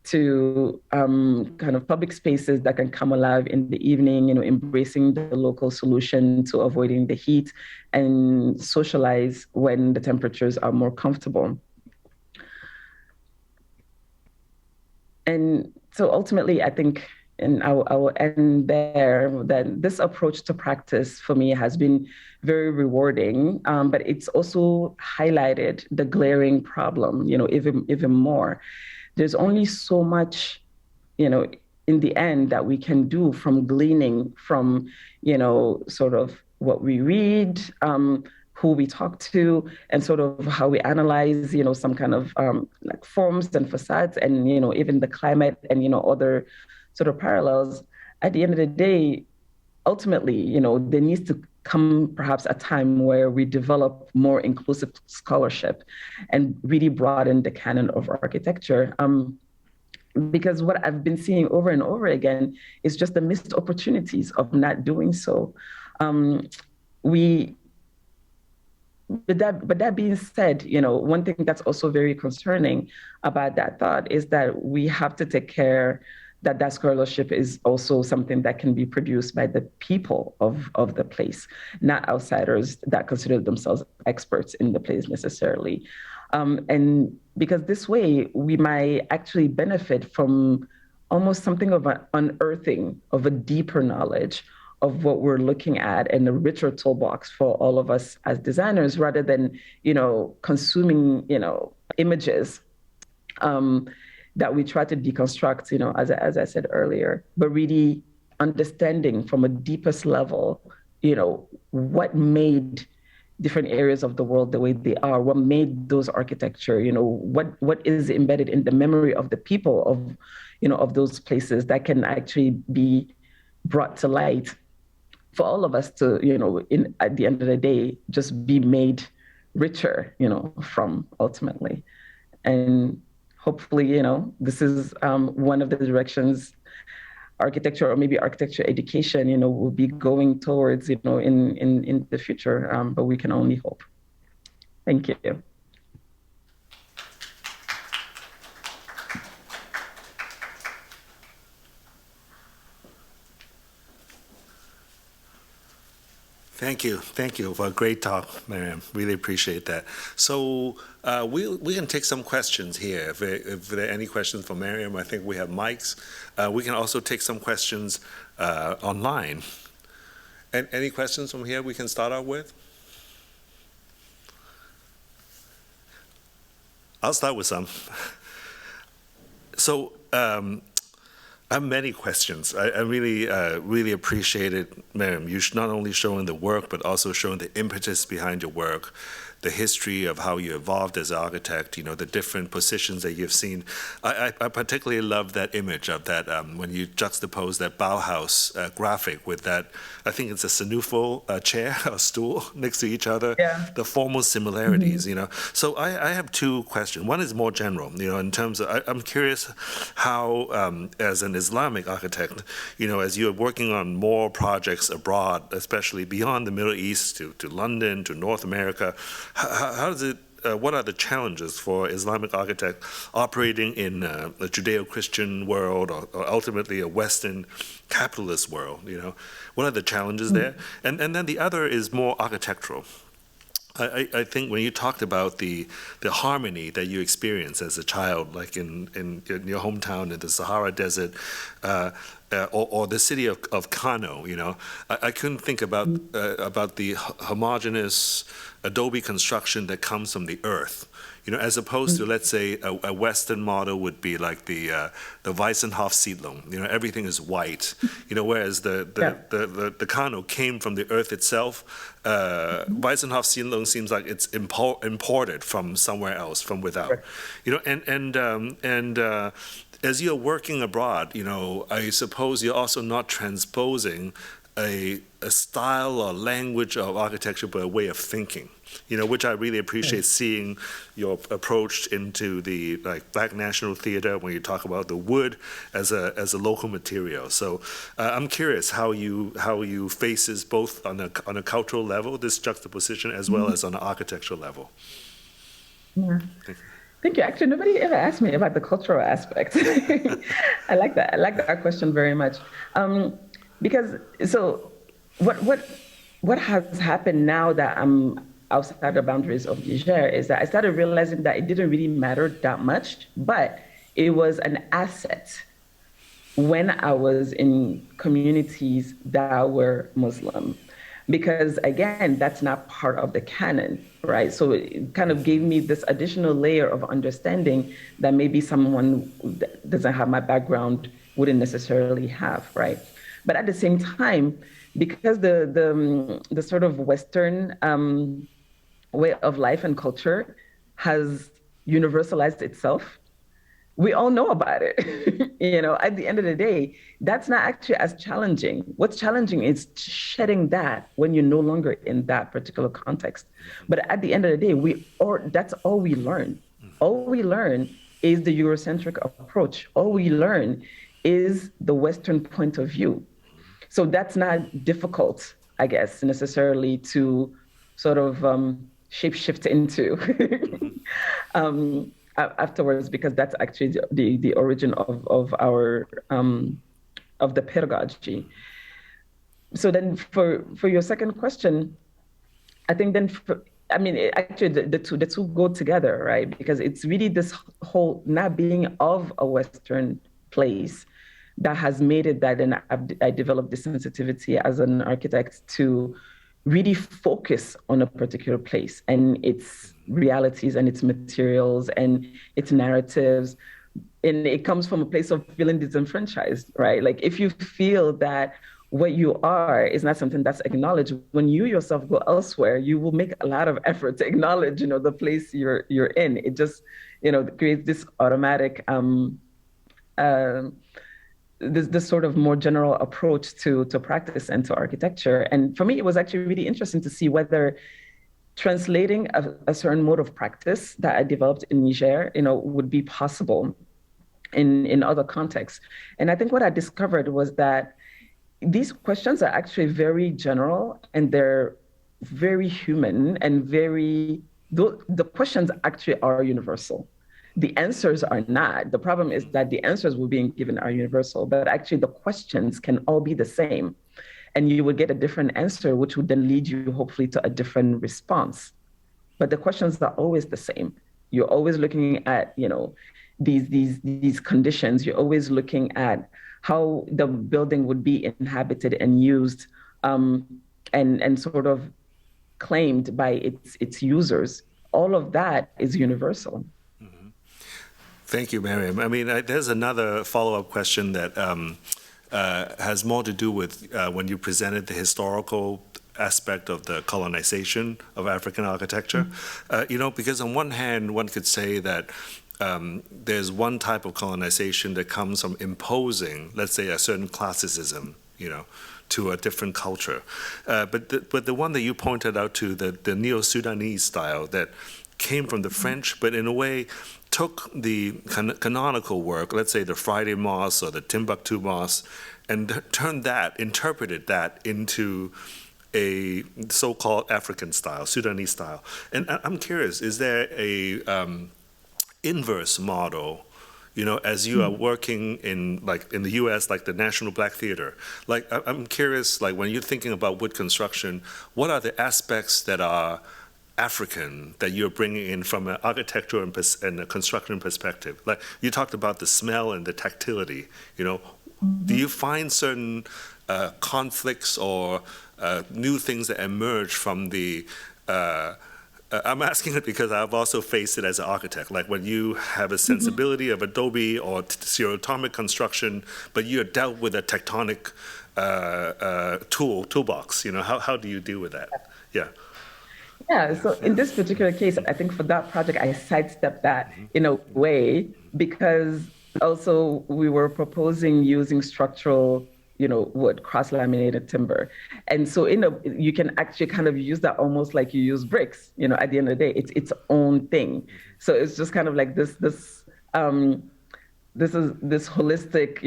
to kind of public spaces that can come alive in the evening, embracing the local solution to avoiding the heat, and socialize when the temperatures are more comfortable. And so ultimately, I think, and I will end there, that this approach to practice for me has been very rewarding, but it's also highlighted the glaring problem, even more. There's only so much, in the end that we can do from gleaning from, sort of what we read, who we talk to, and sort of how we analyze, some kind of like forms and facades, and, even the climate and, other sort of parallels. At the end of the day, ultimately, there needs to come perhaps a time where we develop more inclusive scholarship and really broaden the canon of architecture. Because what I've been seeing over and over again is just the missed opportunities of not doing so. But that being said, one thing that's also very concerning about that thought is that we have to take care that scholarship is also something that can be produced by the people of the place, not outsiders that consider themselves experts in the place necessarily. And because this way we might actually benefit from almost something of an unearthing of a deeper knowledge of what we're looking at and a richer toolbox for all of us as designers, rather than, consuming, images that we try to deconstruct, as I said earlier, but really understanding from a deepest level, what made different areas of the world the way they are, what made those architecture, what is embedded in the memory of the people of those places that can actually be brought to light for all of us to, at the end of the day, just be made richer, from ultimately. And hopefully, this is one of the directions architecture, or maybe architecture education, will be going towards, in the future, but we can only hope. Thank you. Thank you. Thank you for a great talk, Mariam. Really appreciate that. So we can take some questions here. If there are any questions for Mariam, I think we have mics. We can also take some questions online. And any questions from here we can start out with? I'll start with some. So I have many questions. I really, really appreciated, Mariam, you not only showing the work, but also showing the impetus behind your work, the history of how you evolved as an architect, the different positions that you've seen. I particularly love that image of that, when you juxtapose that Bauhaus graphic with that, I think it's a Sinufo chair or stool next to each other, yeah. The formal similarities, So I have two questions. One is more general, in terms of, I'm curious how, as an Islamic architect, as you're working on more projects abroad, especially beyond the Middle East to London, to North America, how does it, what are the challenges for Islamic architect operating in a Judeo-Christian world, or ultimately a Western capitalist world? What are the challenges there? And then the other is more architectural. I think when you talked about the harmony that you experienced as a child, like in your hometown in the Sahara Desert, or the city of Kano, I couldn't think about the homogenous adobe construction that comes from the earth, as opposed to, let's say, a Western model would be like the Weissenhof Siedlung. Everything is white. Whereas the Kano came from the earth itself. Weissenhof Siedlung seems like it's imported from somewhere else, from without. Right. As you're working abroad, I suppose you're also not transposing a style or language of architecture, but a way of thinking, which I really appreciate seeing your approach into the Black National Theater when you talk about the wood as a local material. So I'm curious how you face this both on a cultural level, this juxtaposition, as well as on an architectural level. Yeah. Thank you. Actually, nobody ever asked me about the cultural aspect. I like that. I like that question very much. Because what has happened now that I'm outside the boundaries of Niger is that I started realizing that it didn't really matter that much, but it was an asset when I was in communities that were Muslim. Because again, that's not part of the canon, right? So it kind of gave me this additional layer of understanding that maybe someone that doesn't have my background wouldn't necessarily have, right? But at the same time, because the sort of Western way of life and culture has universalized itself, we all know about it. At the end of the day, that's not actually as challenging. What's challenging is shedding that when you're no longer in that particular context. But at the end of the day, that's all we learn. All we learn is the Eurocentric approach. All we learn is the Western point of view. So that's not difficult, I guess, necessarily to sort of shapeshift into afterwards, because that's actually the origin of our of the pedagogy. So then, for your second question, I think then actually the two go together, right? Because it's really this whole not being of a Western place, that has made it that then I developed this sensitivity as an architect to really focus on a particular place and its realities and its materials and its narratives. And it comes from a place of feeling disenfranchised, right? Like if you feel that what you are is not something that's acknowledged, when you yourself go elsewhere, you will make a lot of effort to acknowledge, the place you're in. It just, creates this automatic uh, this sort of more general approach to practice and to architecture. And for me, it was actually really interesting to see whether translating a certain mode of practice that I developed in Niger, would be possible in other contexts. And I think what I discovered was that these questions are actually very general and they're very human and the questions actually are universal. The answers are not. The problem is that the answers we're being given are universal, but actually the questions can all be the same. And you would get a different answer, which would then lead you hopefully to a different response. But the questions are always the same. You're always looking at, these conditions. You're always looking at how the building would be inhabited and used, and sort of claimed by its users. All of that is universal. Thank you, Mariam. I mean, there's another follow-up question that has more to do with when you presented the historical aspect of the colonization of African architecture. Because on one hand, one could say that there's one type of colonization that comes from imposing, let's say, a certain classicism, to a different culture. But the one that you pointed out to, the Neo-Sudanese style that came from the French, but in a way took the canonical work, let's say the Friday Mosque or the Timbuktu Mosque, and interpreted that into a so-called African style, Sudanese style. And I'm curious, is there a inverse model, as you are working in the U.S., like the National Black Theater? Like, I'm curious, like when you're thinking about wood construction, what are the aspects that are African that you're bringing in from an architecture and a construction perspective? Like you talked about the smell and the tactility, Do you find certain conflicts or new things that emerge from the I'm asking it because I've also faced it as an architect. Like when you have a sensibility of adobe or stereotomic construction, but you're dealt with a tectonic toolbox. How do you deal with that? Yeah. Yeah, so in this particular case, I think for that project, I sidestepped that in a way because also we were proposing using structural, wood, cross-laminated timber. And so you can actually kind of use that almost like you use bricks, at the end of the day, it's its own thing. So it's just kind of like this holistic,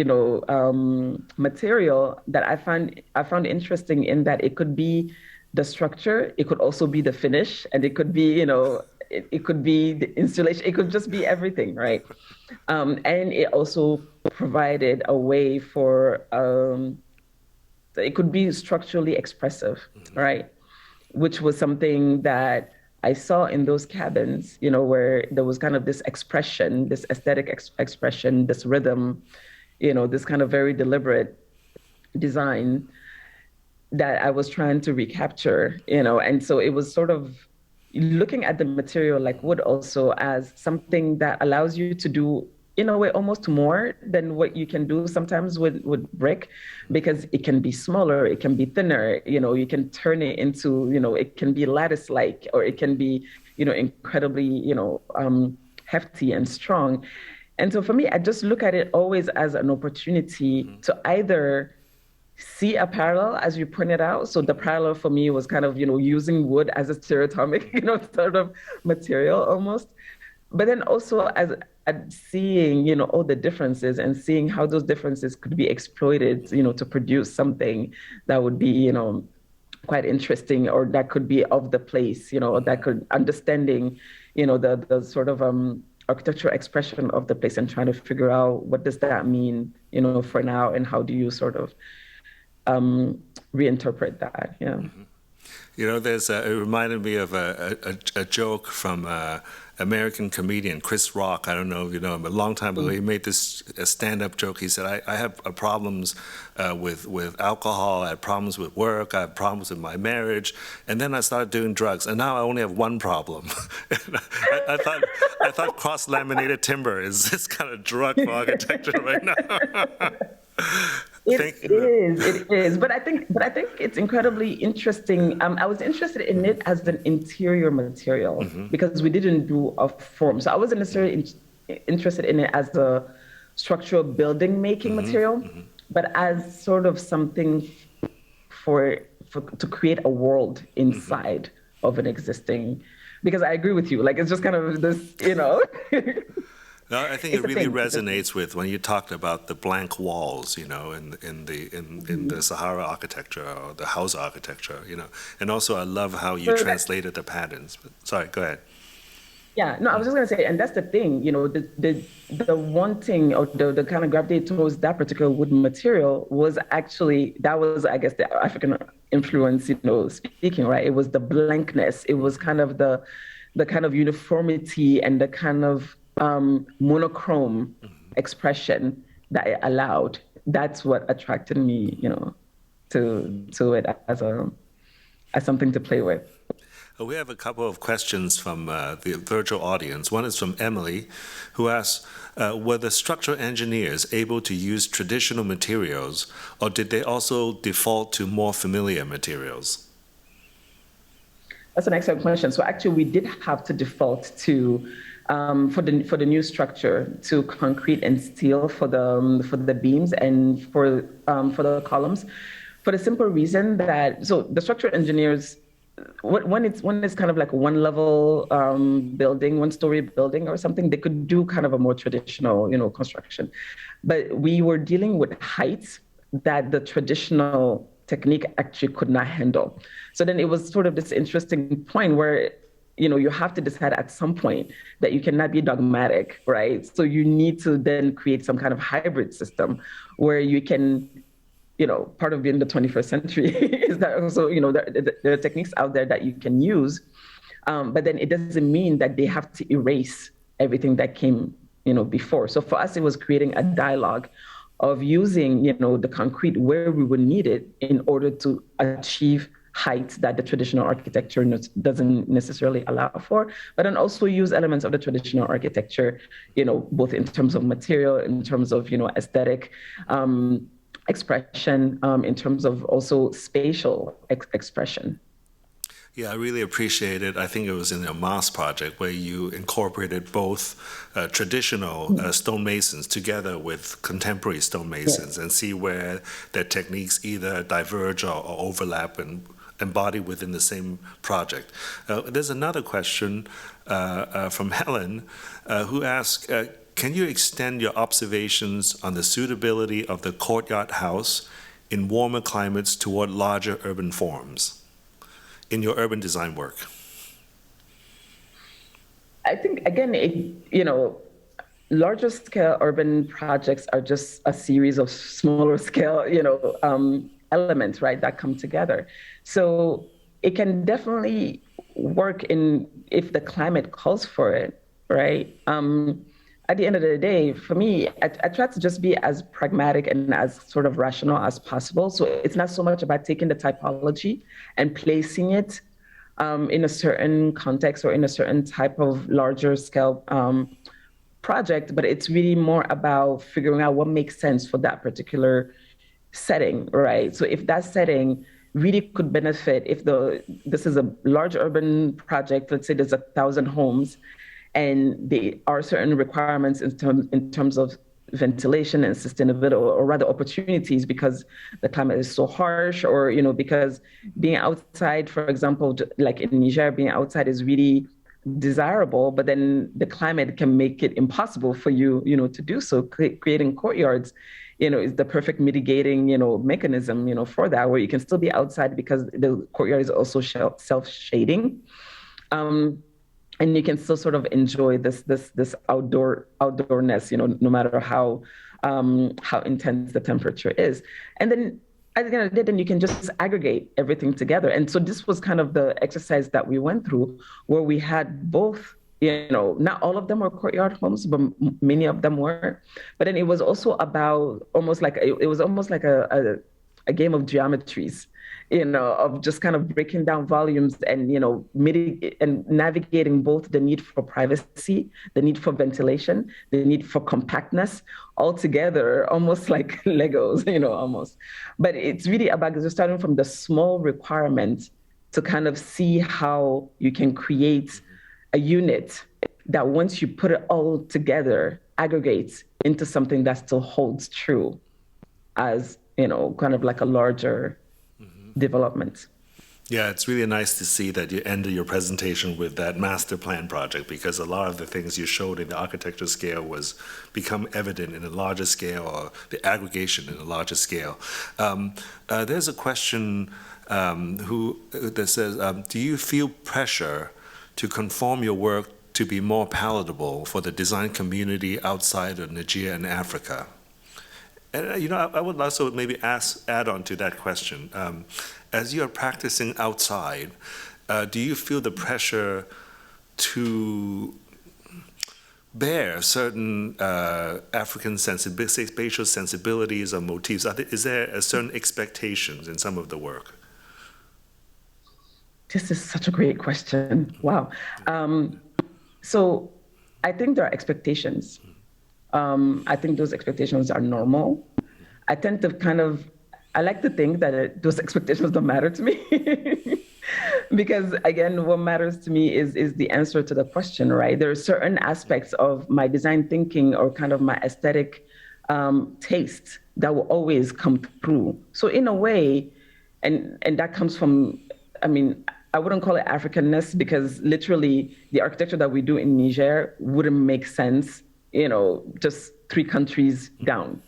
material that I found interesting in that it could be the structure, it could also be the finish, and it could be, it could be the installation, it could just be everything, right? And it also provided a way for, it could be structurally expressive, right? Which was something that I saw in those cabins, where there was kind of this expression, this aesthetic expression, this rhythm, this kind of very deliberate design that I was trying to recapture, and so it was sort of looking at the material like wood also as something that allows you to do, in a way, almost more than what you can do sometimes with brick, because it can be smaller, it can be thinner, you can turn it into, it can be lattice-like, or it can be, incredibly, hefty and strong. And so for me, I just look at it always as an opportunity to either see a parallel, as you pointed out. So the parallel for me was kind of, using wood as a stereotomic, sort of material almost. But then also as seeing, all the differences and seeing how those differences could be exploited, to produce something that would be, quite interesting, or that could be of the place, that could understanding, the sort of architectural expression of the place and trying to figure out what does that mean, for now, and how do you sort of reinterpret that. Yeah. You know, it reminded me of a joke from American comedian Chris Rock. I don't know if you know him. A long time ago, he made this stand-up joke. He said, "I have problems with alcohol. I have problems with work. I have problems with my marriage. And then I started doing drugs. And now I only have one problem." I thought cross-laminated timber is this kind of drug for architecture right now. It is. But I think it's incredibly interesting. I was interested in it as an interior material because we didn't do a form. So I wasn't necessarily interested in it as a structural building making material, but as sort of something to create a world inside of an existing. Because I agree with you. Like, it's just kind of this, you know. No, I think it really resonates with when you talked about the blank walls, you know, in the Sahara architecture or the house architecture, you know. And also, I love how you translated the patterns. But, sorry, go ahead. Yeah, no, I was just going to say, and that's the thing, you know, the wanting or the kind of gravitate towards that particular wood material was actually, that was, I guess, the African influence, you know, speaking, right? It was the blankness. It was kind of the kind of uniformity and the kind of monochrome expression that it allowed. That's what attracted me, you know, to it as something to play with. We have a couple of questions from the virtual audience. One is from Emily, who asks, were the structural engineers able to use traditional materials, or did they also default to more familiar materials? That's an excellent question. So actually, we did have to default to for the new structure to concrete and steel for the beams and for the columns, for the simple reason that the structural engineers, when it's kind of like one level building, 1-story building or something, they could do kind of a more traditional, you know, construction, but we were dealing with heights that the traditional technique actually could not handle. So then it was sort of this interesting point where, you know, you have to decide at some point that you cannot be dogmatic, right? So you need to then create some kind of hybrid system where you can, you know, part of being the 21st century is that also, you know, there are techniques out there that you can use, but then it doesn't mean that they have to erase everything that came, you know, before. So for us, it was creating a dialogue of using, you know, the concrete where we would need it in order to achieve heights that the traditional architecture doesn't necessarily allow for, but then also use elements of the traditional architecture, you know, both in terms of material, in terms of, you know, aesthetic expression, in terms of also spatial expression. Yeah, I really appreciate it. I think it was in your MAS project where you incorporated both traditional stonemasons together with contemporary stonemasons and see where their techniques either diverge or overlap and embodied within the same project. There's another question from Helen who asks, can you extend your observations on the suitability of the courtyard house in warmer climates toward larger urban forms in your urban design work? I think, again, you know, larger scale urban projects are just a series of smaller scale, you know, elements, right, that come together. So it can definitely work if the climate calls for it, right? At the end of the day, for me, I try to just be as pragmatic and as sort of rational as possible. So it's not so much about taking the typology and placing it in a certain context or in a certain type of larger scale project, but it's really more about figuring out what makes sense for that particular setting, right? So if that setting really could benefit, if this is a large urban project, let's say there's 1,000 homes, and there are certain requirements in terms of ventilation and sustainability, or rather opportunities, because the climate is so harsh, or, you know, because being outside, for example, like in Niger, being outside is really desirable, but then the climate can make it impossible for you, you know, to do so. Creating courtyards, you know, is the perfect mitigating, you know, mechanism, you know, for that, where you can still be outside because the courtyard is also self-shading. And you can still sort of enjoy this outdoorness, you know, no matter how intense the temperature is. And then at the end of the day, then you can just aggregate everything together. And so this was kind of the exercise that we went through, where we had both, not all of them were courtyard homes, but many of them were. But then it was also about almost like, it was almost like a game of geometries, of just kind of breaking down volumes and, and navigating both the need for privacy, the need for ventilation, the need for compactness, all together, almost like Legos, almost. But it's really about just starting from the small requirements to kind of see how you can create a unit that once you put it all together, aggregates into something that still holds true as, kind of like a larger development. Yeah, it's really nice to see that you ended your presentation with that master plan project, because a lot of the things you showed in the architecture scale was become evident in a larger scale, or the aggregation in a larger scale. There's a question that says, do you feel pressure to conform your work to be more palatable for the design community outside of Nigeria and Africa? And I would also maybe add on to that question. As you are practicing outside, do you feel the pressure to bear certain African spatial sensibilities or motifs? Is there a certain expectations in some of the work? This is such a great question. Wow. So I think there are expectations. I think those expectations are normal. I tend to I like to think that those expectations don't matter to me. Because again, what matters to me is the answer to the question, right? There are certain aspects of my design thinking or kind of my aesthetic taste that will always come through. So in a way, and that comes from, I wouldn't call it Africanness, because literally the architecture that we do in Niger wouldn't make sense, just 3 countries down,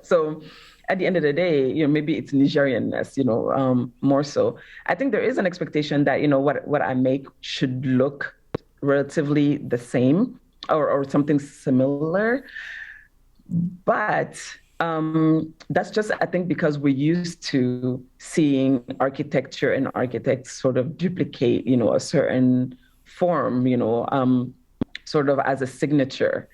So at the end of the day, maybe it's Nigerianness, more so. I think there is an expectation that, what I make should look relatively the same or something similar. But that's just, I think, because we're used to seeing architecture and architects sort of duplicate, a certain form, sort of as a signature.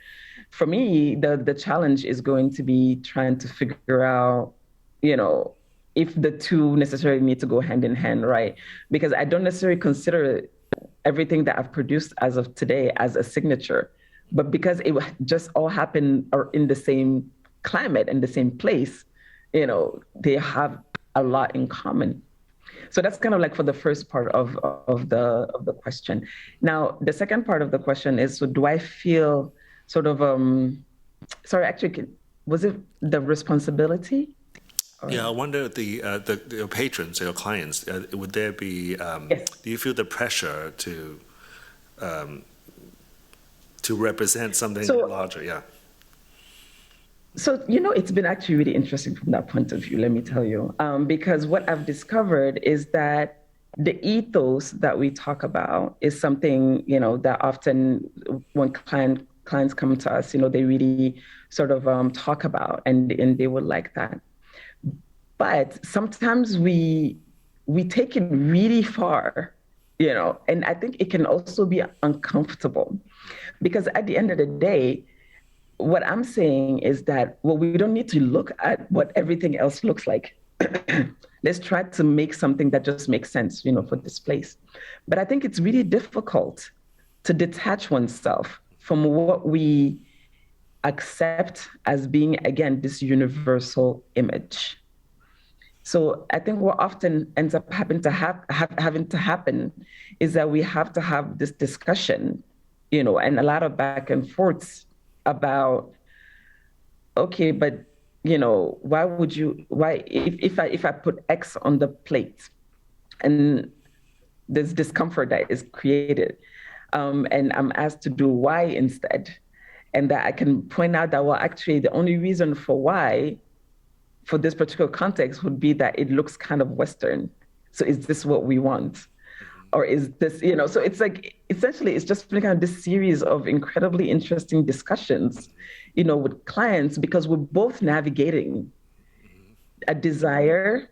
For me, the challenge is going to be trying to figure out, if the two necessarily need to go hand in hand, right? Because I don't necessarily consider everything that I've produced as of today as a signature, but because it just all happened in the same climate and the same place, they have a lot in common. So that's kind of like for the first part of the question. Now, the second part of the question is, so do I feel sort of, sorry, actually, was it the responsibility? Yeah, I wonder your patrons, your clients, would there be, Yes. do you feel the pressure to represent something larger? Yeah. So, it's been actually really interesting from that point of view, let me tell you, because what I've discovered is that the ethos that we talk about is something, that often when clients come to us, they really sort of talk about, and they would like that. But sometimes we take it really far, and I think it can also be uncomfortable, because at the end of the day, what I'm saying is that, well, we don't need to look at what everything else looks like. Let's try to make something that just makes sense, for this place. But I think it's really difficult to detach oneself from what we accept as being, again, this universal image. So I think what often ends up having to happen is that we have to have this discussion, and a lot of back and forths about, okay, but why if I put X on the plate and there's discomfort that is created, and I'm asked to do Y instead, and that I can point out that, well, actually the only reason for Y for this particular context would be that it looks kind of Western. So is this what we want? Or is this, so it's like, essentially, it's just kind of this series of incredibly interesting discussions, with clients, because we're both navigating a desire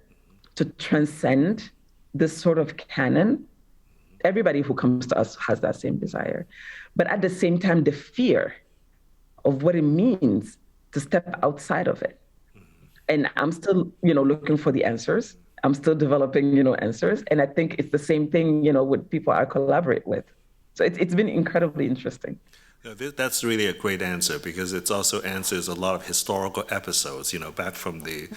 to transcend this sort of canon. Everybody who comes to us has that same desire. But at the same time, the fear of what it means to step outside of it. And I'm still, looking for the answers. I'm still developing, answers. And I think it's the same thing, with people I collaborate with. So it's been incredibly interesting. Yeah, that's really a great answer, because it also answers a lot of historical episodes, back from the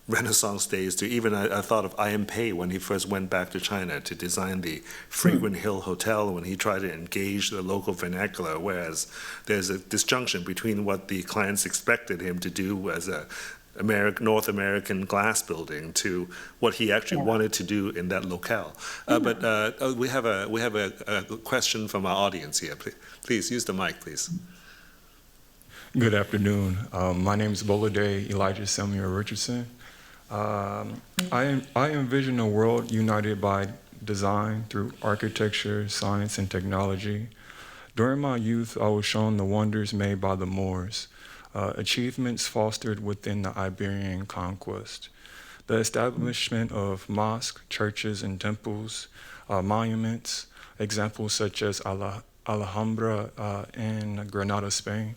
Renaissance days to even I thought of I.M. Pei when he first went back to China to design the Fragrant Hill Hotel, when he tried to engage the local vernacular, whereas there's a disjunction between what the clients expected him to do as a North American glass building to what he actually wanted to do in that locale. But we have a question from our audience here. Please use the mic, please. Good afternoon. My name is Bolade Elijah Samuel Richardson. I envision a world united by design through architecture, science, and technology. During my youth, I was shown the wonders made by the Moors, achievements fostered within the Iberian conquest, the establishment of mosques, churches, and temples, monuments, examples such as Alhambra in Granada, Spain.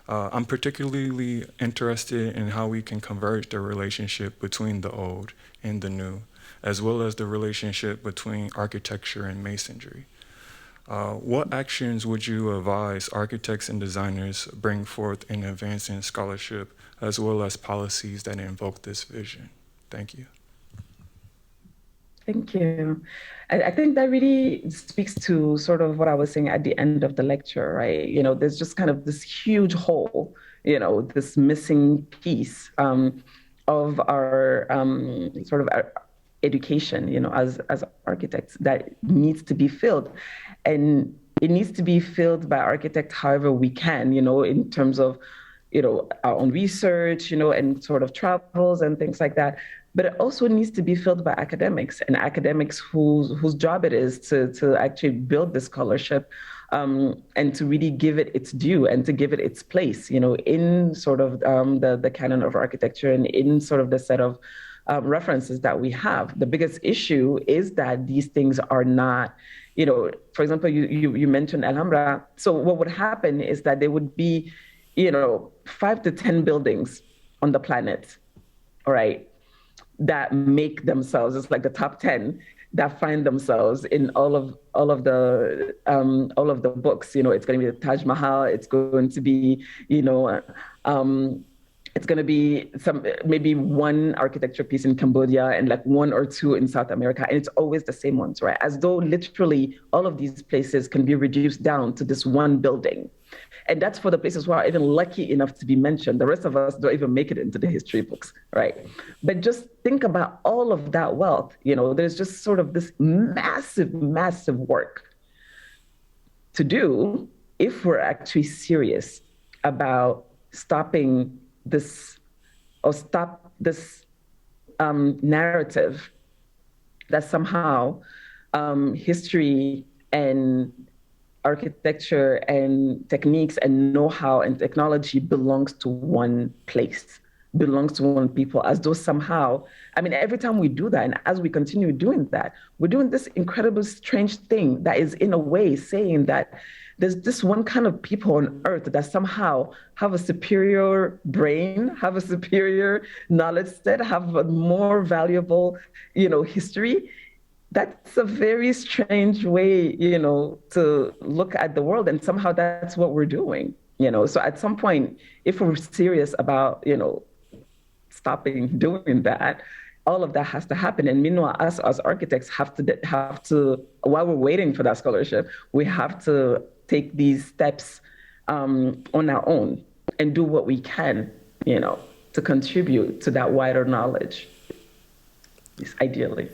I'm particularly interested in how we can converge the relationship between the old and the new, as well as the relationship between architecture and masonry. What actions would you advise architects and designers bring forth in advancing scholarship, as well as policies that invoke this vision? Thank you. Thank you. I think that really speaks to sort of what I was saying at the end of the lecture, right? There's just kind of this huge hole, this missing piece of our sort of our education, as architects that needs to be filled. And it needs to be filled by architects however we can, in terms of, our own research, and sort of travels and things like that. But it also needs to be filled by academics, and academics whose job it is to actually build this scholarship, and to really give it its due and to give it its place, in sort of the canon of architecture and in sort of the set of references that we have. The biggest issue is that these things are not, for example, you mentioned Alhambra. So what would happen is that there would be, 5 to 10 buildings on the planet, all right, that make themselves, it's like the top 10 that find themselves in all of the books. It's going to be the Taj Mahal. It's going to be, it's going to be maybe one architecture piece in Cambodia and like 1 or 2 in South America. And it's always the same ones, right? As though literally all of these places can be reduced down to this one building. And that's for the places who are even lucky enough to be mentioned. The rest of us don't even make it into the history books, right? But just think about all of that wealth. There's just sort of this massive, massive work to do if we're actually serious about stopping this narrative that somehow history and architecture and techniques and know-how and technology belongs to one place, belongs to one people, as though somehow, every time we do that, and as we continue doing that, we're doing this incredibly strange thing that is in a way saying that there's this one kind of people on earth that somehow have a superior brain, have a superior knowledge set, have a more valuable, history. That's a very strange way, to look at the world. And somehow that's what we're doing, So at some point, if we're serious about, stopping doing that, all of that has to happen. And meanwhile, us as architects have to, while we're waiting for that scholarship, we have to take these steps on our own and do what we can, to contribute to that wider knowledge, ideally.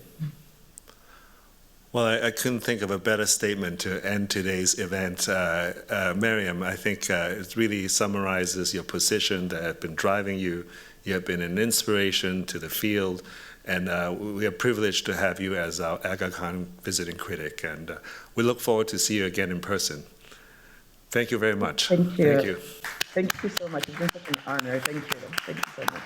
Well, I couldn't think of a better statement to end today's event. Mariam, I think it really summarizes your position that have been driving you. You have been an inspiration to the field, and we are privileged to have you as our Aga Khan visiting critic, and we look forward to see you again in person. Thank you very much. Thank you. Thank you. Thank you so much. It's been such an honor. Thank you. Thank you so much.